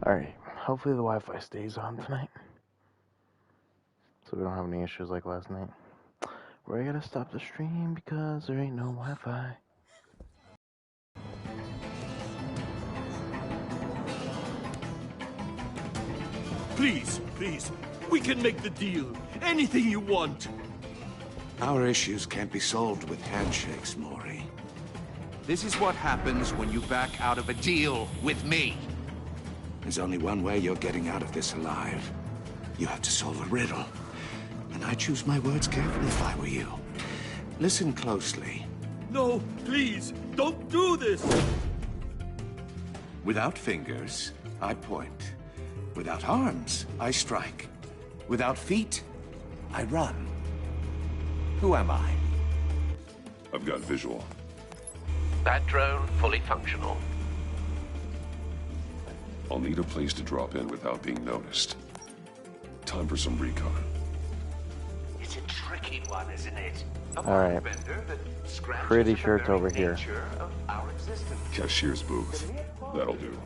Alright, hopefully the Wi-Fi stays on tonight. So we don't have any issues like last night. We're gonna stop the stream because there ain't no Wi-Fi. Please, we can make the deal. Anything you want. Our issues can't be solved with handshakes, Maury. This is what happens when you back out of a deal with me. There's only one way you're getting out of this alive. You have to solve a riddle. And I choose my words carefully if I were you. Listen closely. No, please, don't do this! Without fingers, I point. Without arms, I strike. Without feet, I run. Who am I? I've got visual. Bat drone fully functional. I'll need a place to drop in without being noticed. Time for some recon. It's a tricky one, isn't it? Alright. Pretty sure it's over here. Cashier's booth. That'll do.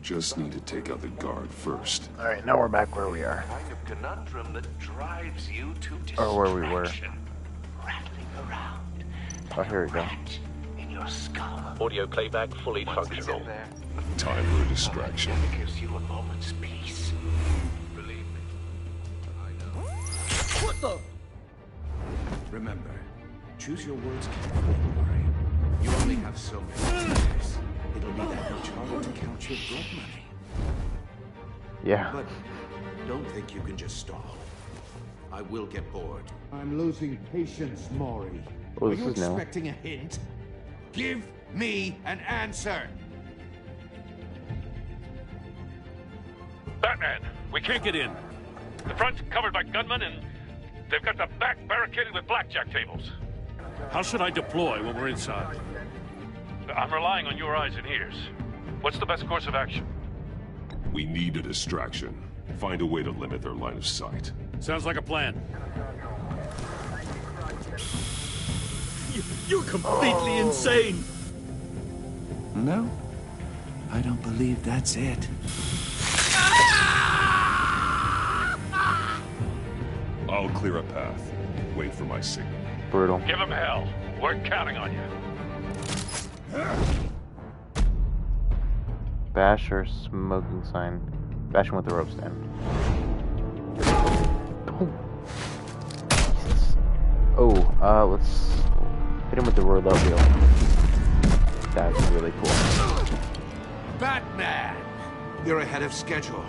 Just need to take out the guard first. Alright, now we're back where we are. Kind of conundrum that drives you to Or where we were. Rattling around. Oh, here we go. In your skull. Audio playback fully Once it's functional. in there, Time for a distraction. it gives you a moment's peace. Believe me. I know. What the? Remember, choose your words carefully, Maury. You only have so many years. It'll be that much harder to count your blood money. Yeah. But don't think you can just stall. I will get bored. I'm losing patience, Maury. Oh, Are this you is new. expecting a hint? Give me an answer! BatMan, we can't get in. The front's covered by gunmen, and they've got the back barricaded with blackjack tables. How should I deploy when we're inside? I'm relying on your eyes and ears. What's the best course of action? We need a distraction. Find a way to limit their line of sight. Sounds like a plan. You're completely insane! No, I don't believe that's it. I'll clear a path. Wait for my signal. Brutal. Give them hell. We're counting on you. Bash or smoking sign. Bash him with the rope stand. Oh, let's hit him with the roulette wheel. That's really cool. BatMan! You're ahead of schedule.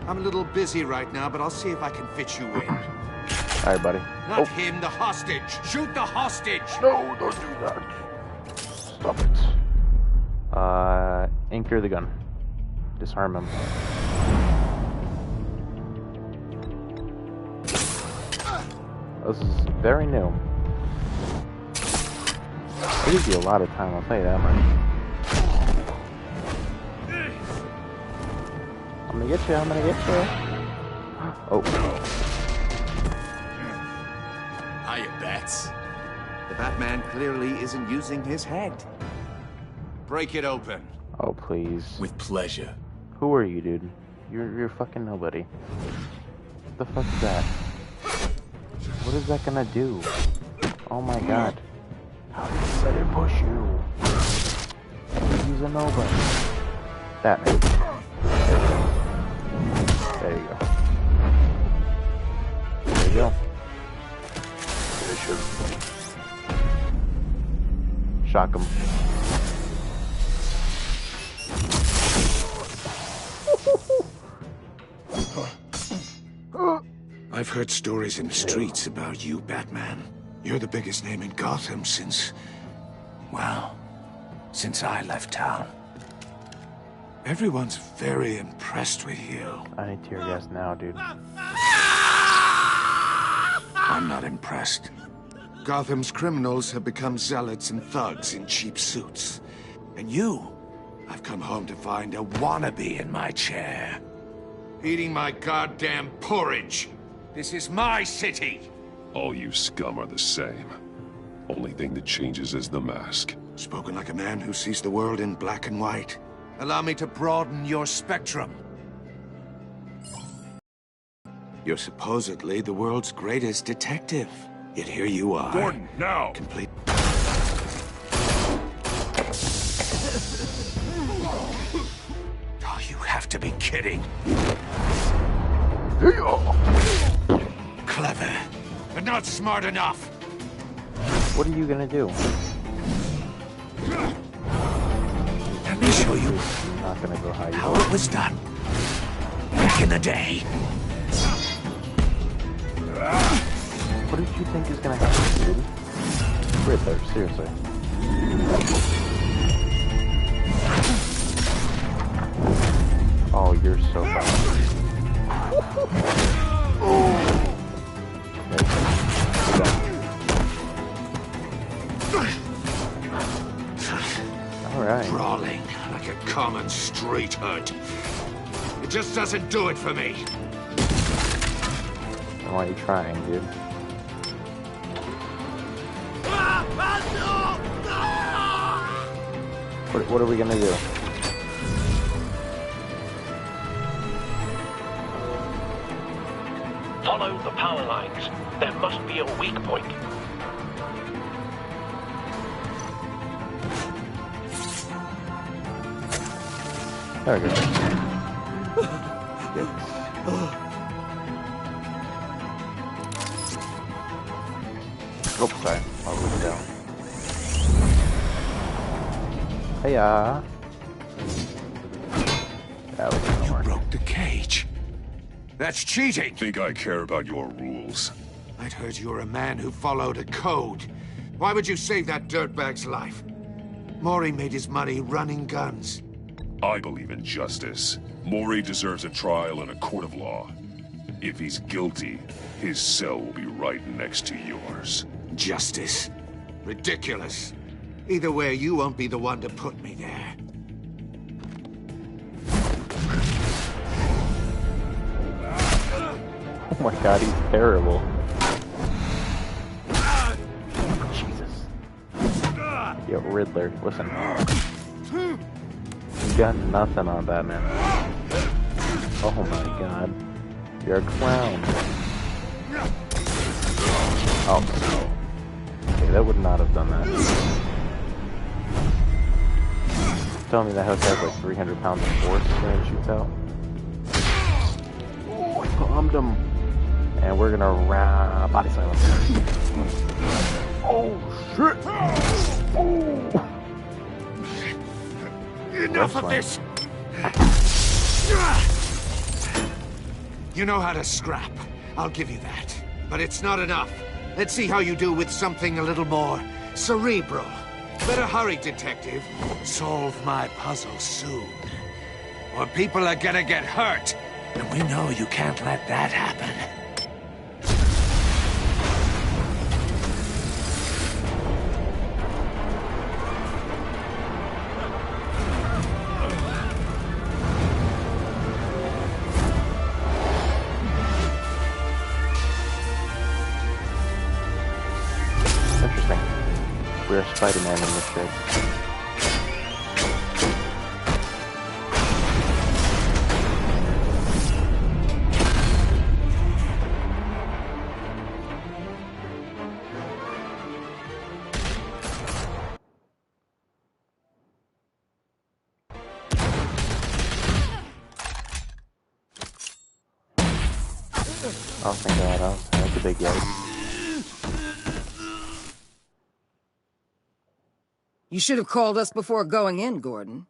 I'm a little busy right now, but I'll see if I can fit you in. Alright, buddy. Not him, the hostage! Shoot the hostage! No, don't do that. Stop it. Anchor the gun. Disarm him. This is very new. It gives you a lot of time, I'll tell you that much. I'm gonna get you, I'm gonna get you. Oh. Hiya, Bats. The Batman clearly isn't using his head. Break it open. Oh, please. With pleasure. Who are you, dude? You're fucking nobody. What the fuck is that? What is that gonna do? Oh my god. How did it push you? He's a nobody. Batman. There you go. There you go. Finish him. Shock him. I've heard stories in the streets about you, Batman. You're the biggest name in Gotham since... well, since I left town. Everyone's very impressed with you. I need tear gas now, dude. I'm not impressed. Gotham's criminals have become zealots and thugs in cheap suits. And you, I've come home to find a wannabe in my chair. Eating my goddamn porridge. This is my city! All you scum are the same. Only thing that changes is the mask. Spoken like a man who sees the world in black and white. Allow me to broaden your spectrum. You're supposedly the world's greatest detective. Yet here you are. Gordon, now! Complete. Oh, you have to be kidding. Clever, but not smart enough. What are you gonna do? Let me show you I'm not gonna go high. how it was done back in the day. What did you think is gonna happen, dude? Riddler, seriously. Oh, you're so bad. Alright. Brawling like a common street hood. It just doesn't do it for me. Why are you trying, dude? What are we gonna do? Follow the power lines. There must be a weak point. There we go. Yikes. Oh, sorry. I'll move it down. Hey-ya. That was gonna work. Broke the cage. That's cheating. Think I care about your rules? I'd heard you were a man who followed a code. Why would you save that dirtbag's life? Maury made his money running guns. I believe in justice. Maury deserves a trial in a court of law. If he's guilty, his cell will be right next to yours. Justice. Ridiculous. Either way, you won't be the one to put me there. Oh my god, he's terrible. Jesus. Yo, Riddler, listen. You got nothing on Batman. Oh my god. You're a clown. Oh, no. Okay, that would not have done that. Tell me that house has like 300 pounds of force when it shoots out. Oh, I bombed him. And we're gonna body slam him. Oh, shit! Oh! Enough of this! You know how to scrap. I'll give you that. But it's not enough. Let's see how you do with something a little more cerebral. Better hurry, detective. Solve my puzzle soon. Or people are gonna get hurt. And we know you can't let that happen. Interesting. We're Spider-Man in this shit. Oh, thank God, that's a big yikes. You should have called us before going in, Gordon.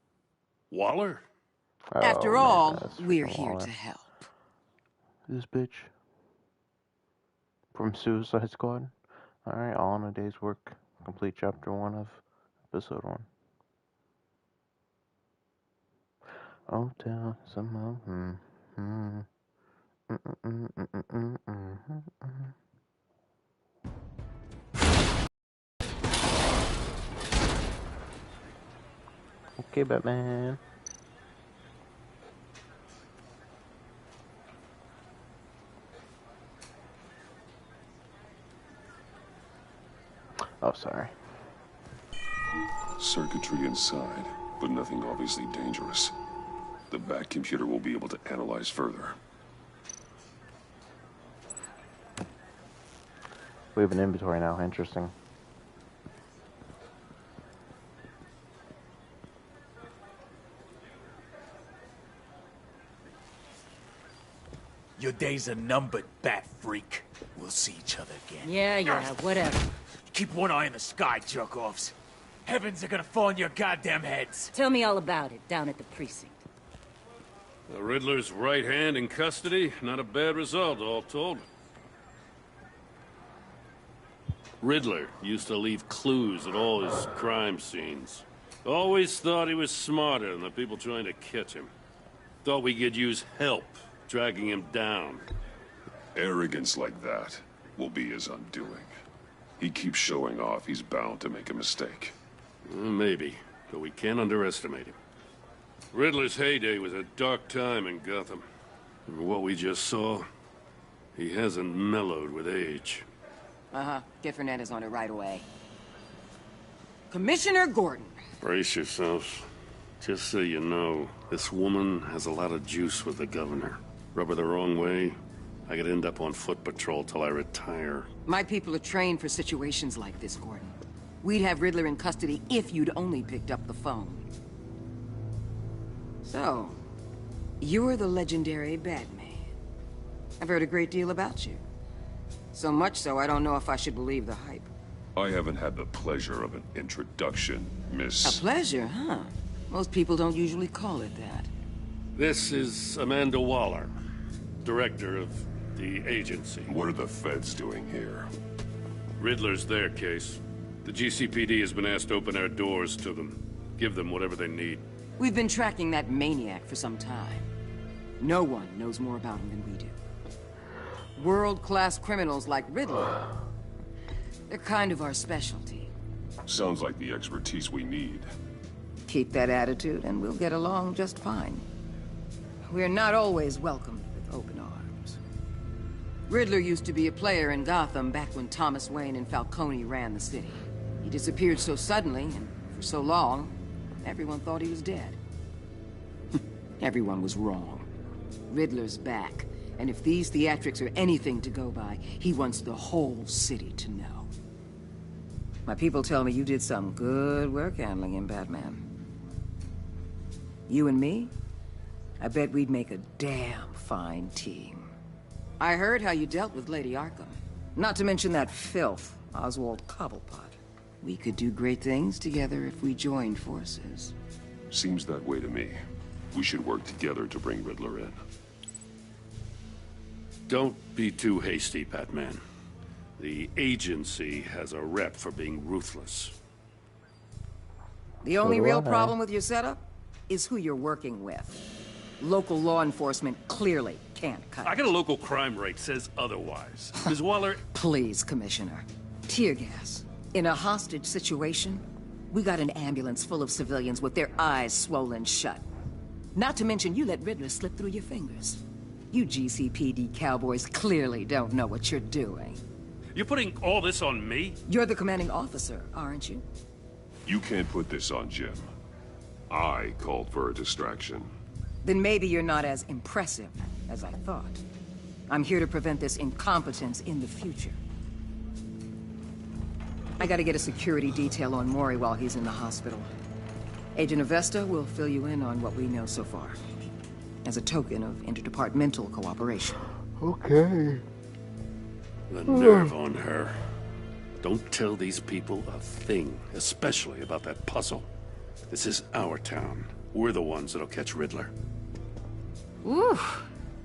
Waller? After Oh, all, man, we're freaking here Waller. to help. This bitch. From Suicide Squad. Alright, all in a day's work. Complete chapter 1 of episode 1. Oh, tell some Okay, Batman. Oh, sorry. Circuitry inside, but nothing obviously dangerous. The Bat computer will be able to analyze further. We have an inventory now. Interesting. Your days are numbered, bat freak. We'll see each other again. Yeah, whatever. Keep one eye in the sky, jerk-offs. Heavens are gonna fall on your goddamn heads. Tell me all about it down at the precinct. The Riddler's right hand in custody. Not a bad result, all told. Riddler used to leave clues at all his crime scenes. Always thought he was smarter than the people trying to catch him. Thought we could use help dragging him down. Arrogance like that will be his undoing. He keeps showing off, he's bound to make a mistake. Maybe, but we can't underestimate him. Riddler's heyday was a dark time in Gotham. For what we just saw, he hasn't mellowed with age. Get Fernandez on it right away. Commissioner Gordon. Brace yourselves. Just so you know, this woman has a lot of juice with the governor. Rub her the wrong way, I could end up on foot patrol till I retire. My people are trained for situations like this, Gordon. We'd have Riddler in custody if you'd only picked up the phone. So, you're the legendary BatMan. I've heard a great deal about you. So much so, I don't know if I should believe the hype. I haven't had the pleasure of an introduction, Miss... A pleasure, huh? Most people don't usually call it that. This is Amanda Waller, director of the agency. What are the feds doing here? Riddler's their case. The GCPD has been asked to open our doors to them. Give them whatever they need. We've been tracking that maniac for some time. No one knows more about him than we do. World-class criminals like Riddler. They're kind of our specialty. Sounds like the expertise we need. Keep that attitude and we'll get along just fine. We're not always welcomed with open arms. Riddler used to be a player in Gotham back when Thomas Wayne and Falcone ran the city. He disappeared so suddenly and for so long, everyone thought he was dead. Everyone was wrong. Riddler's back, and if these theatrics are anything to go by, he wants the whole city to know. My people tell me you did some good work handling him, BatMan. You and me? I bet we'd make a damn fine team. I heard how you dealt with Lady Arkham. Not to mention that filth, Oswald Cobblepot. We could do great things together if we joined forces. Seems that way to me. We should work together to bring Riddler in. Don't be too hasty, BatMan. The agency has a rep for being ruthless. The only real problem with your setup is who you're working with. Local law enforcement clearly can't cut it. I got a local crime rate says otherwise. Ms. Waller... Please, Commissioner. Tear gas. In a hostage situation, we got an ambulance full of civilians with their eyes swollen shut. Not to mention you let Riddler slip through your fingers. You GCPD cowboys clearly don't know what you're doing. You're putting all this on me? You're the commanding officer, aren't you? You can't put this on Jim. I called for a distraction. Then maybe you're not as impressive as I thought. I'm here to prevent this incompetence in the future. I gotta get a security detail on Mori while he's in the hospital. Agent Avesta will fill you in on what we know so far, as a token of interdepartmental cooperation. Okay. The nerve on her. Don't tell these people a thing, especially about that puzzle. This is our town. We're the ones that'll catch Riddler. Ooh,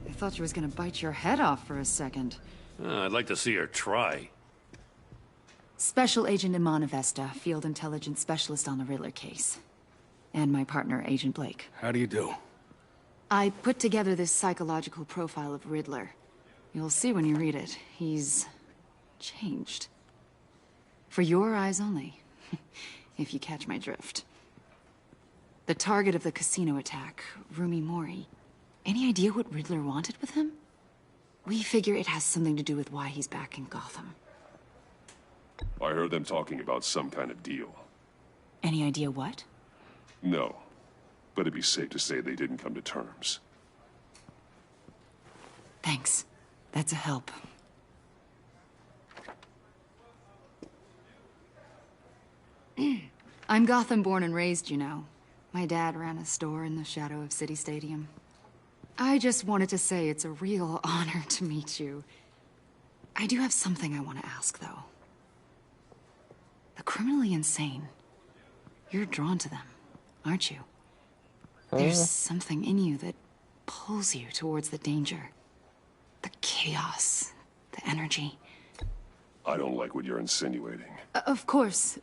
I thought she was gonna bite your head off for a second. I'd like to see her try. Special Agent Iman Avesta, Field Intelligence Specialist on the Riddler case. And my partner, Agent Blake. How do you do? I put together this psychological profile of Riddler. You'll see when you read it. He's changed. For your eyes only, if you catch my drift. The target of the casino attack, Rumi Mori. Any idea what Riddler wanted with him? We figure it has something to do with why he's back in Gotham. I heard them talking about some kind of deal. Any idea what? No, but it'd be safe to say they didn't come to terms. Thanks. That's a help. I'm Gotham born and raised, you know. My dad ran a store in the shadow of City Stadium. I just wanted to say it's a real honor to meet you. I do have something I want to ask, though. The criminally insane. You're drawn to them, aren't you? There's something in you that pulls you towards the danger. The chaos, the energy. I don't like what you're insinuating. Of course,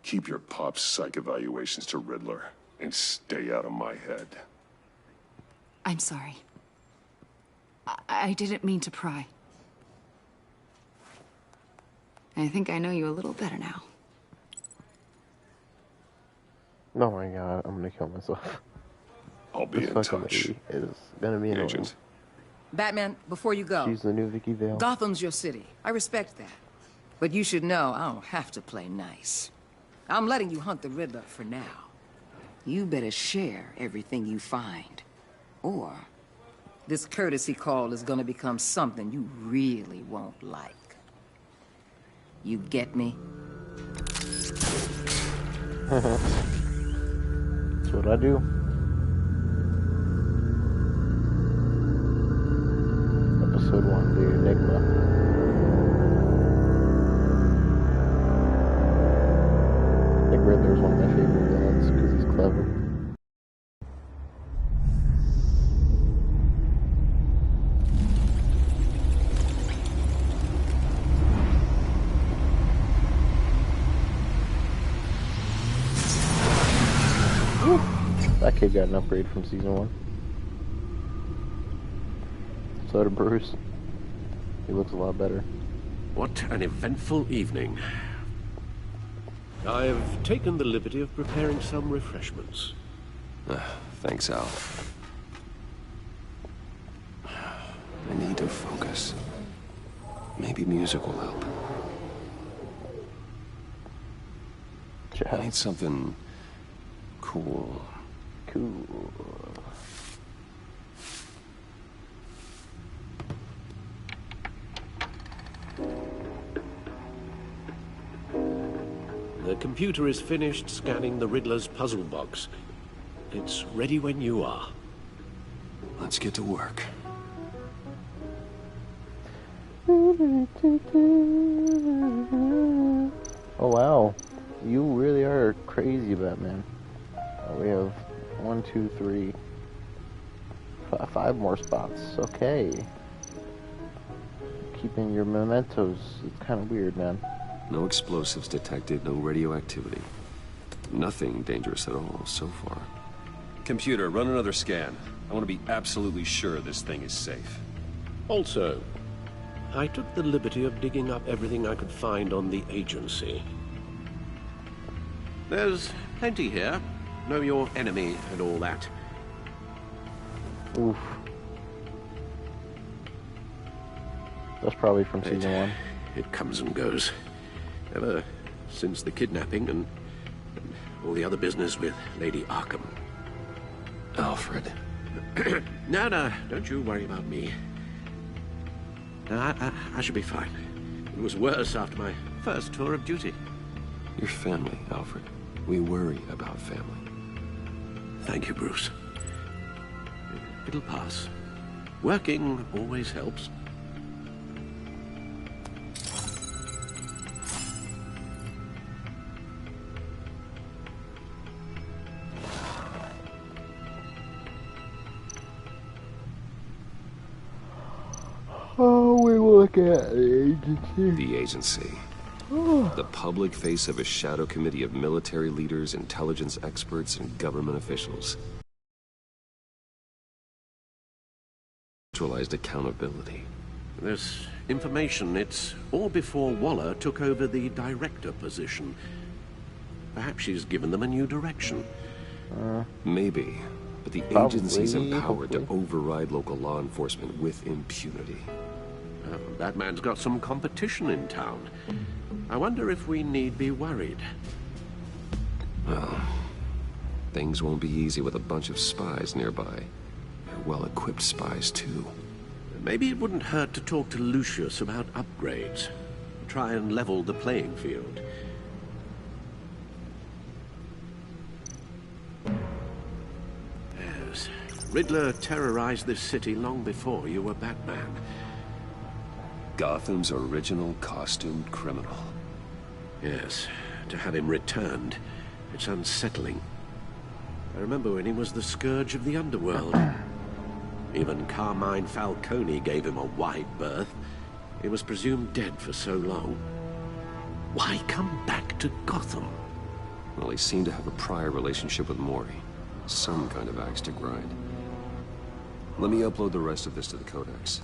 Keep your pop's psych evaluations to Riddler, and stay out of my head. I'm sorry. I didn't mean to pry. I think I know you a little better now. Oh my god, I'm gonna kill myself. I'll be This in fucking touch. lady is gonna be annoying. Agent. Batman, before you go, She's the new Vicky Vale. Gotham's your city. I respect that. But you should know I don't have to play nice. I'm letting you hunt the Riddler for now. You better share everything you find. Or this courtesy call is gonna become something you really won't like. You get me? That's what I do. Episode 1, The Enigma. I think Riddler's one of my favorite villains because he's clever. That kid got an upgrade from season 1. So did Bruce. He looks a lot better. What an eventful evening. I've taken the liberty of preparing some refreshments. Thanks, Al. I need to focus. Maybe music will help. I need something cool. Cool. The computer is finished scanning the Riddler's puzzle box. It's ready when you are. Let's get to work. Oh wow, you really are crazy, Batman. We have 1, 2, 3, 5 more spots. Okay. Keeping your mementos. It's kind of weird, man. No explosives detected, no radioactivity. Nothing dangerous at all so far. Computer, run another scan. I want to be absolutely sure this thing is safe. Also, I took the liberty of digging up everything I could find on the agency. There's plenty here. Know your enemy and all that. Oof. That's probably from season 1. It comes and goes. Ever since the kidnapping and all the other business with Lady Arkham. Alfred. No, don't you worry about me. No, I should be fine. It was worse after my first tour of duty. Your family, Alfred. We worry about family. Thank you, Bruce. It'll pass. Working always helps. Oh, we look at the agency. The agency. The public face of a shadow committee of military leaders, intelligence experts, and government officials. Centralized accountability. This information, it's all before Waller took over the director position. Perhaps she's given them a new direction. Maybe. But the agency's empowered to override local law enforcement with impunity. Batman's got some competition in town. I wonder if we need be worried. Well, things won't be easy with a bunch of spies nearby. They're well-equipped spies, too. Maybe it wouldn't hurt to talk to Lucius about upgrades. Try and level the playing field. Yes. Riddler terrorized this city long before you were Batman. Gotham's original costumed criminal. Yes. To have him returned, it's unsettling. I remember when he was the scourge of the underworld. Even Carmine Falcone gave him a wide berth. He was presumed dead for so long. Why come back to Gotham? Well, he seemed to have a prior relationship with Mori. Some kind of axe to grind. Let me upload the rest of this to the Codex.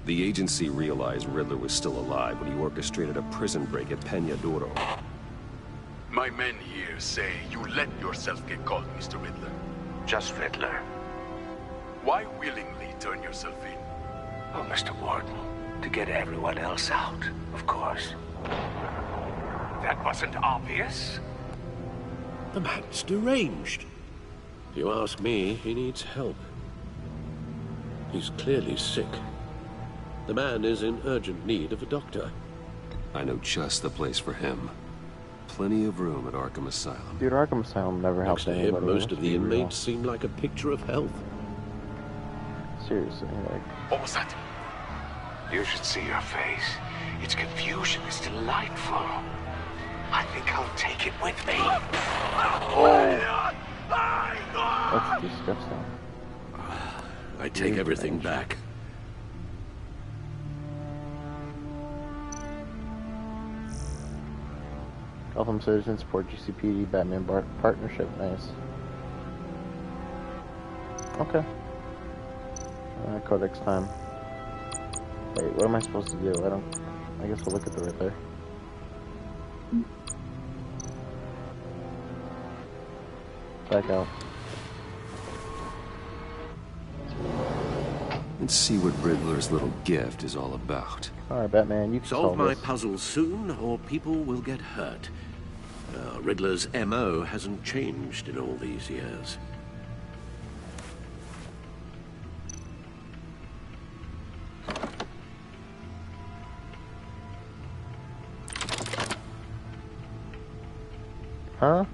The agency realized Riddler was still alive when he orchestrated a prison break at Peña Duro. My men here say you let yourself get caught, Mr. Riddler. Just Riddler. Why willingly turn yourself in? Oh, Mr. Warden, to get everyone else out, of course. That wasn't obvious. The man's deranged. If you ask me, he needs help. He's clearly sick. The man is in urgent need of a doctor. I know just the place for him. Plenty of room at Arkham Asylum. Dude, Arkham Asylum never helps Next to him, anybody. most of the inmates seem like a picture of health. Seriously, like... What was that? You should see your face. Its confusion is delightful. I think I'll take it with me. Oh. That's disgusting. I take everything back. Gotham Citizens support GCPD Batman partnership. Nice. Okay. Codex time. Wait, what am I supposed to do? I guess we'll look at the Riddler. Back out. Let's see what Riddler's little gift is all about. Alright, Batman, you can solve my this. puzzle soon, or people will get hurt. Riddler's MO hasn't changed in all these years. Huh?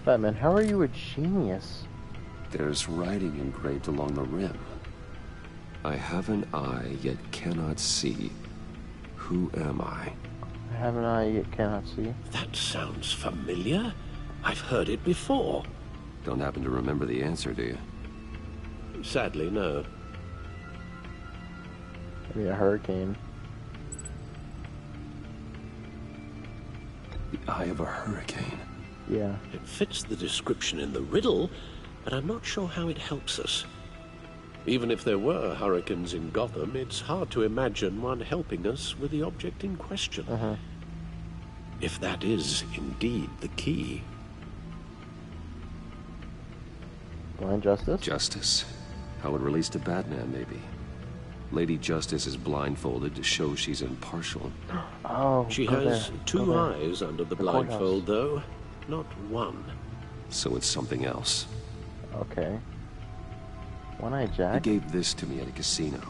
Batman, how are you a genius? There's writing engraved along the rim. I have an eye, yet cannot see. Who am I? I have an eye, yet cannot see. That sounds familiar. I've heard it before. Don't happen to remember the answer, do you? Sadly, no. Maybe a hurricane. The eye of a hurricane. Yeah. It fits the description in the riddle, but I'm not sure how it helps us. Even if there were hurricanes in Gotham, it's hard to imagine one helping us with the object in question. If that is indeed the key. Blind Justice? Justice. How it relates to Batman, maybe. Lady Justice is blindfolded to show she's impartial. Oh, she has two eyes under the blindfold, though. Not one. So it's something else. Okay. One-Eye Jack? He gave this to me at a casino.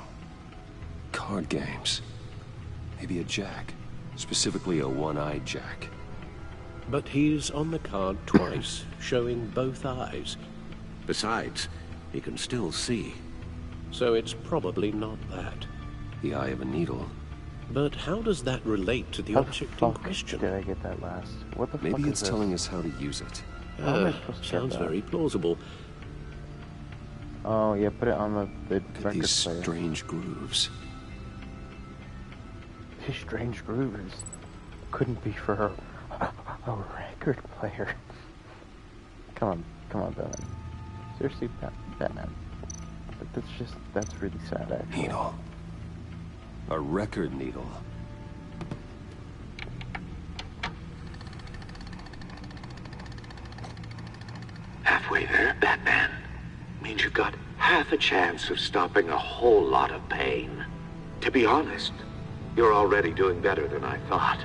Card games. Maybe a jack. Specifically a one-eyed jack. But he's on the card twice, showing both eyes. Besides, he can still see. So it's probably not that. The eye of a needle. But how does that relate to the object in question? Did I get that last? What the fuck Maybe is it's this? telling us how to use it. Sounds very plausible. Oh, yeah, put it on the record these player. Strange grooves. These strange grooves couldn't be for a record player. Come on, Batman. Seriously, Batman. That's really sad, actually. Needle. A record needle. Halfway there, Batman. Means you've got half a chance of stopping a whole lot of pain. To be honest, you're already doing better than I thought.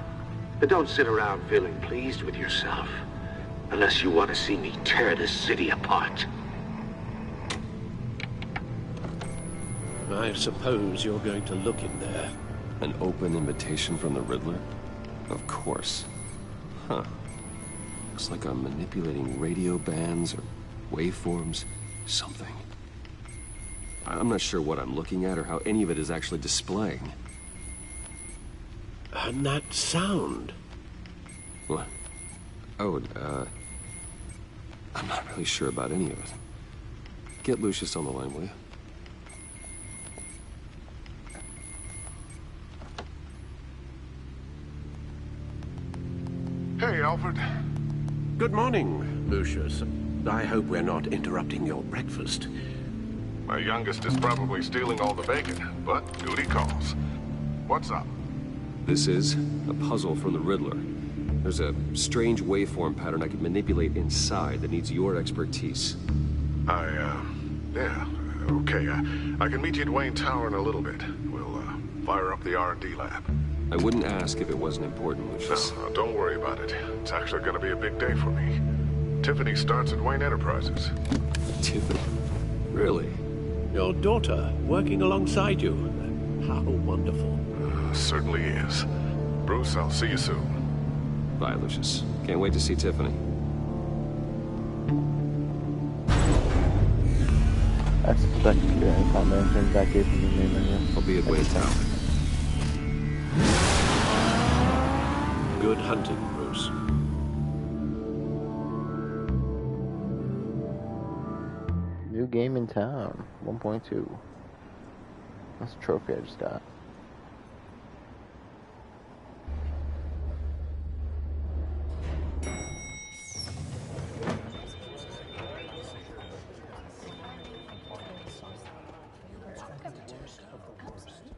But don't sit around feeling pleased with yourself. Unless you want to see me tear this city apart. I suppose you're going to look in there. An open invitation from the Riddler? Of course. Huh. Looks like I'm manipulating radio bands or waveforms. Something. I'm not sure what I'm looking at or how any of it is actually displaying. And that sound. What? Oh, I'm not really sure about any of it. Get Lucius on the line, will you? Hey, Alfred. Good morning, Lucius. I hope we're not interrupting your breakfast. My youngest is probably stealing all the bacon, but duty calls. What's up? This is a puzzle from the Riddler. There's a strange waveform pattern I can manipulate inside that needs your expertise. Yeah, okay. I can meet you at Wayne Tower in a little bit. We'll, fire up the R&D lab. I wouldn't ask if it wasn't important, Lucius. No, don't worry about it. It's actually gonna be a big day for me. Tiffany starts at Wayne Enterprises. Tiffany? Really? Your daughter working alongside you. How wonderful. Certainly is. Bruce, I'll see you soon. Bye, Lucius. Can't wait to see Tiffany. I suspect anytime I turn back in the name again. I'll be at Wayne Tower. Good hunting, Bruce. New game in town, 1.2. That's a trophy I just got.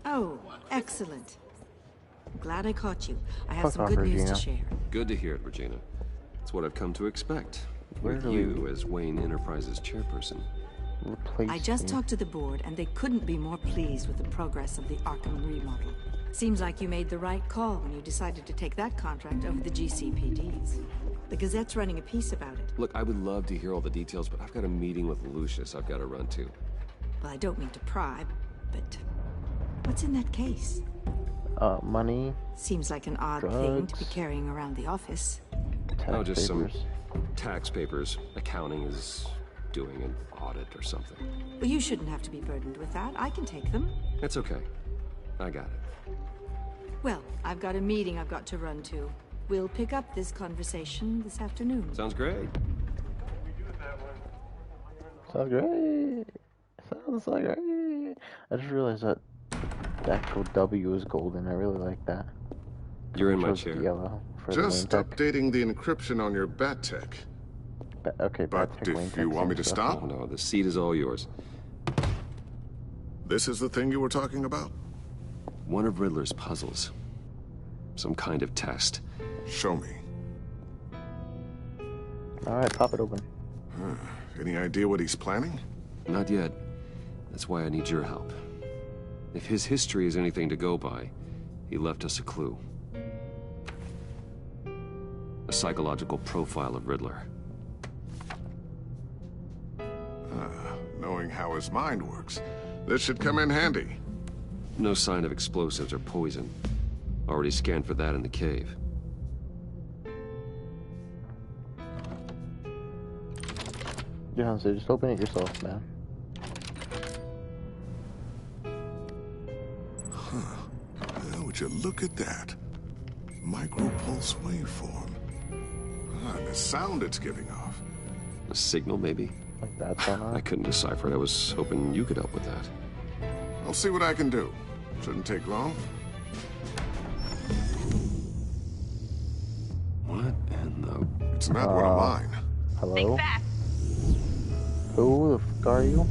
Oh, excellent. Glad I caught you. I have some good news to share. Good to hear it, Regina. It's what I've come to expect. With you as Wayne Enterprises chairperson. I just talked to the board, and they couldn't be more pleased with the progress of the Arkham remodel. Seems like you made the right call when you decided to take that contract over the GCPD's. The Gazette's running a piece about it. Look, I would love to hear all the details, but I've got a meeting with Lucius I've got to run to. Well, I don't mean to pry, but what's in that case? Money. Seems like an odd thing to be carrying around the office. Oh, just some tax papers. Accounting is doing an audit or something. Well, you shouldn't have to be burdened with that. I can take them. It's okay. I got it. Well, I've got a meeting I've got to run to. We'll pick up this conversation this afternoon. Sounds great. Sounds great. Sounds so great. I just realized that the actual W is golden. I really like that. You're in my chair. Yellow for just updating the encryption on your BatTech. Okay, but if you want me to stop? Oh, no, the seat is all yours. This is the thing you were talking about? One of Riddler's puzzles. Some kind of test. Show me. Alright, pop it open. Any idea what he's planning? Not yet. That's why I need your help. If his history is anything to go by, he left us a clue. A psychological profile of Riddler. Knowing how his mind works, this should come in handy. No sign of explosives or poison. Already scanned for that in the cave. Yeah, so just open it yourself, man. Well, would you look at that? Micropulse waveform. And the sound it's giving off. A signal, maybe? Like that's on I couldn't decipher it. I was hoping you could help with that. I'll see what I can do. Shouldn't take long. What in the... It's not one of mine. Hello? Who the fuck are you?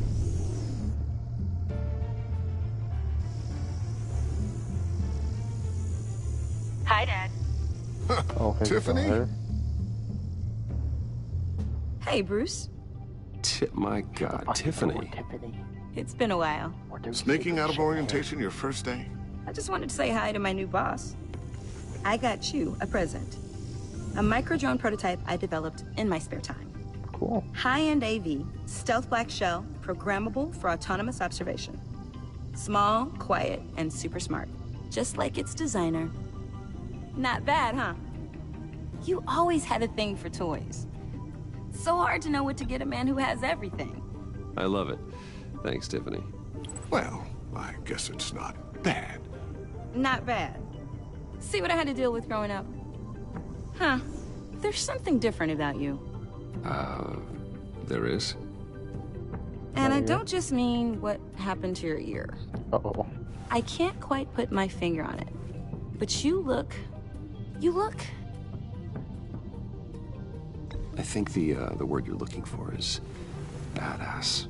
Hi, Dad. Oh, Tiffany? Hey, Bruce. My God, Tiffany. It's been a while. Sneaking out of orientation your first day? I just wanted to say hi to my new boss. I got you a present. A micro-drone prototype I developed in my spare time. Cool. High-end AV, stealth black shell, programmable for autonomous observation. Small, quiet, and super smart. Just like its designer. Not bad, huh? You always had a thing for toys. So hard to know what to get a man who has everything. I love it. Thanks, Tiffany. Well, I guess it's not bad. Not bad. See what I had to deal with growing up? Huh. There's something different about you. There is? And I don't just mean what happened to your ear. Uh-oh. I can't quite put my finger on it. But you look... I think the word you're looking for is badass.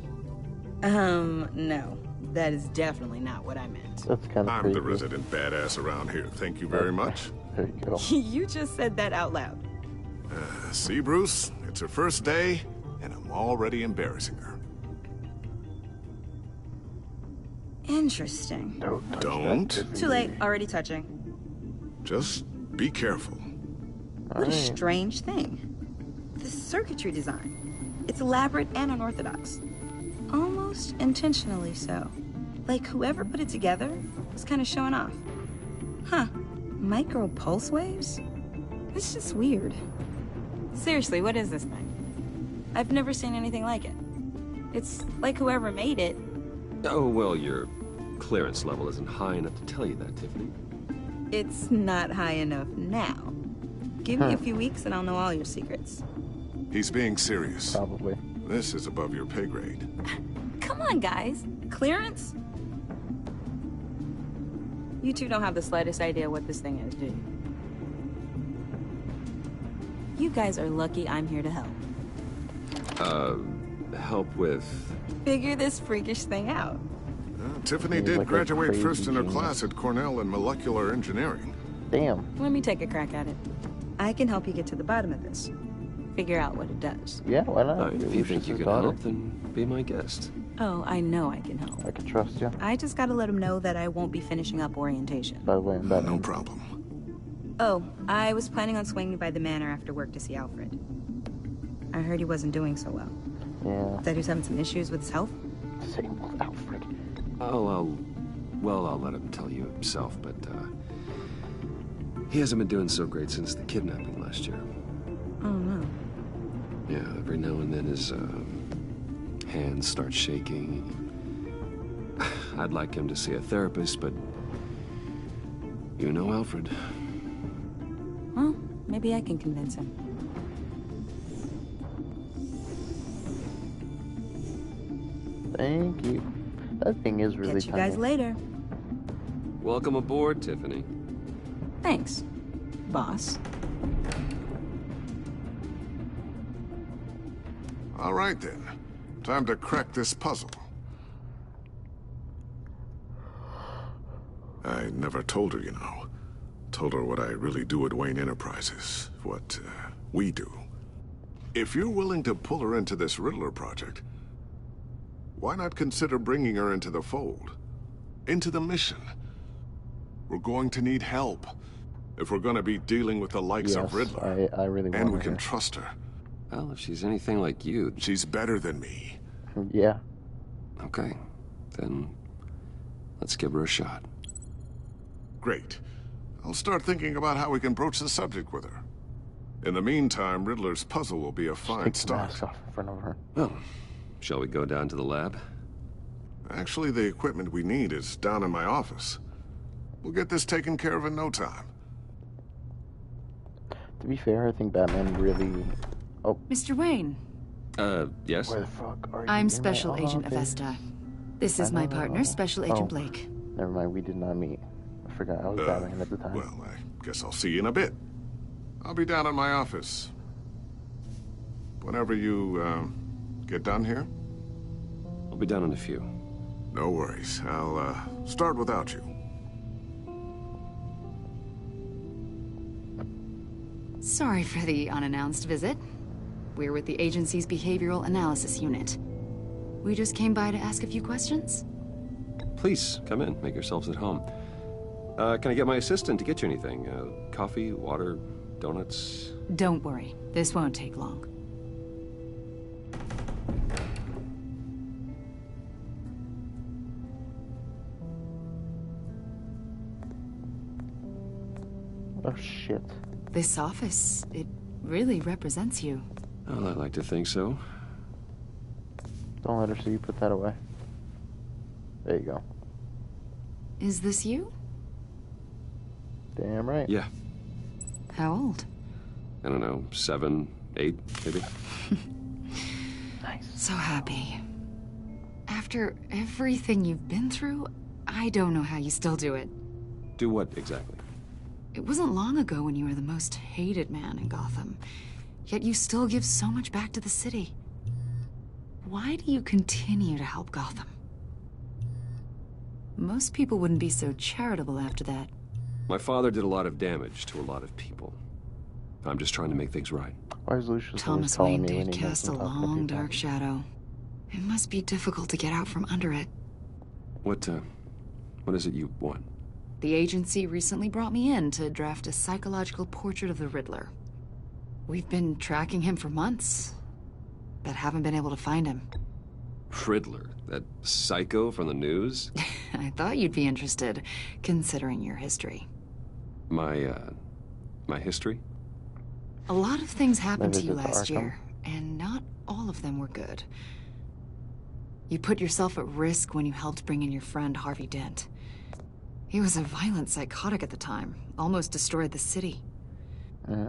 No. That is definitely not what I meant. That's kind of I'm creepy. the resident badass around here. Thank you very much. There you go. You just said that out loud. See, Bruce? It's her first day, and I'm already embarrassing her. Interesting. Don't. Too late. Already touching. Just be careful. What a strange thing. The circuitry design. It's elaborate and unorthodox. Almost intentionally so. Like whoever put it together was kind of showing off. Huh. Micro pulse waves? It's just weird. Seriously, what is this thing? I've never seen anything like it. It's like whoever made it. Oh, well, your clearance level isn't high enough to tell you that, Tiffany. It's not high enough now. Give me a few weeks and I'll know all your secrets. He's being serious. Probably. This is above your pay grade. Come on, guys. Clearance? You two don't have the slightest idea what this thing is, do you? You guys are lucky I'm here to help. Help with... Figure this freakish thing out. Tiffany did graduate first in her class at Cornell in molecular engineering. Damn. Let me take a crack at it. I can help you get to the bottom of this. Figure out what it does. Yeah, why not? If you think you can help, then be my guest. Oh, I know I can help. I can trust you. I just gotta let him know that I won't be finishing up orientation. By the way, no problem. Oh, I was planning on swinging by the manor after work to see Alfred. I heard he wasn't doing so well. Yeah. That he was having some issues with his health? Same with Alfred. I'll let him tell you himself, but, he hasn't been doing so great since the kidnapping last year. Oh, no. Yeah, every now and then his, hands start shaking. I'd like him to see a therapist, but you know Alfred. Well, maybe I can convince him. Thank you. That thing is really Catch you guys later. Welcome aboard, Tiffany. Thanks, boss. All right, then. Time to crack this puzzle. I never told her, you know. Told her what I really do at Wayne Enterprises. What, we do. If you're willing to pull her into this Riddler project, why not consider bringing her into the fold? Into the mission? We're going to need help if we're going to be dealing with the likes of Riddler. I really want and we her. can trust her. Well, if she's anything like you... She's better than me. Yeah. Okay. Then let's give her a shot. Great. I'll start thinking about how we can broach the subject with her. In the meantime, Riddler's puzzle will be a fine start. Off in front of her. Well, shall we go down to the lab? Actually, the equipment we need is down in my office. We'll get this taken care of in no time. To be fair, I think Batman really... Oh. Mr. Wayne. Yes? Where the fuck are you? I'm in Special my Agent office? Avesta. This is my partner, Special Agent Blake. Never mind, we did not meet. I forgot I was Batman at the time. Well, I guess I'll see you in a bit. I'll be down in my office. Whenever you, get done here? I'll be down in a few. No worries. I'll, start without you. Sorry for the unannounced visit. We're with the agency's behavioral analysis unit. We just came by to ask a few questions. Please, come in. Make yourselves at home. Can I get my assistant to get you anything? Coffee, water, donuts? Don't worry. This won't take long. Oh, shit. This office, it really represents you. Well, I like to think so. Don't let her see you put that away. There you go. Is this you? Damn right. Yeah. How old? I don't know, 7, 8, maybe? Nice. So happy. After everything you've been through, I don't know how you still do it. Do what, exactly? It wasn't long ago when you were the most hated man in Gotham. Yet you still give so much back to the city. Why do you continue to help Gotham? Most people wouldn't be so charitable after that. My father did a lot of damage to a lot of people. I'm just trying to make things right. Why is Lucius always Thomas calling Wayne me when did he knows cast I'm a talking to long, people? dark shadow. It must be difficult to get out from under it. What is it you want? The agency recently brought me in to draft a psychological portrait of the Riddler. We've been tracking him for months, but haven't been able to find him. Riddler? That psycho from the news? I thought you'd be interested, considering your history. My history? A lot of things happened to you visit to last Arkham. year, and not all of them were good. You put yourself at risk when you helped bring in your friend Harvey Dent. He was a violent psychotic at the time, almost destroyed the city.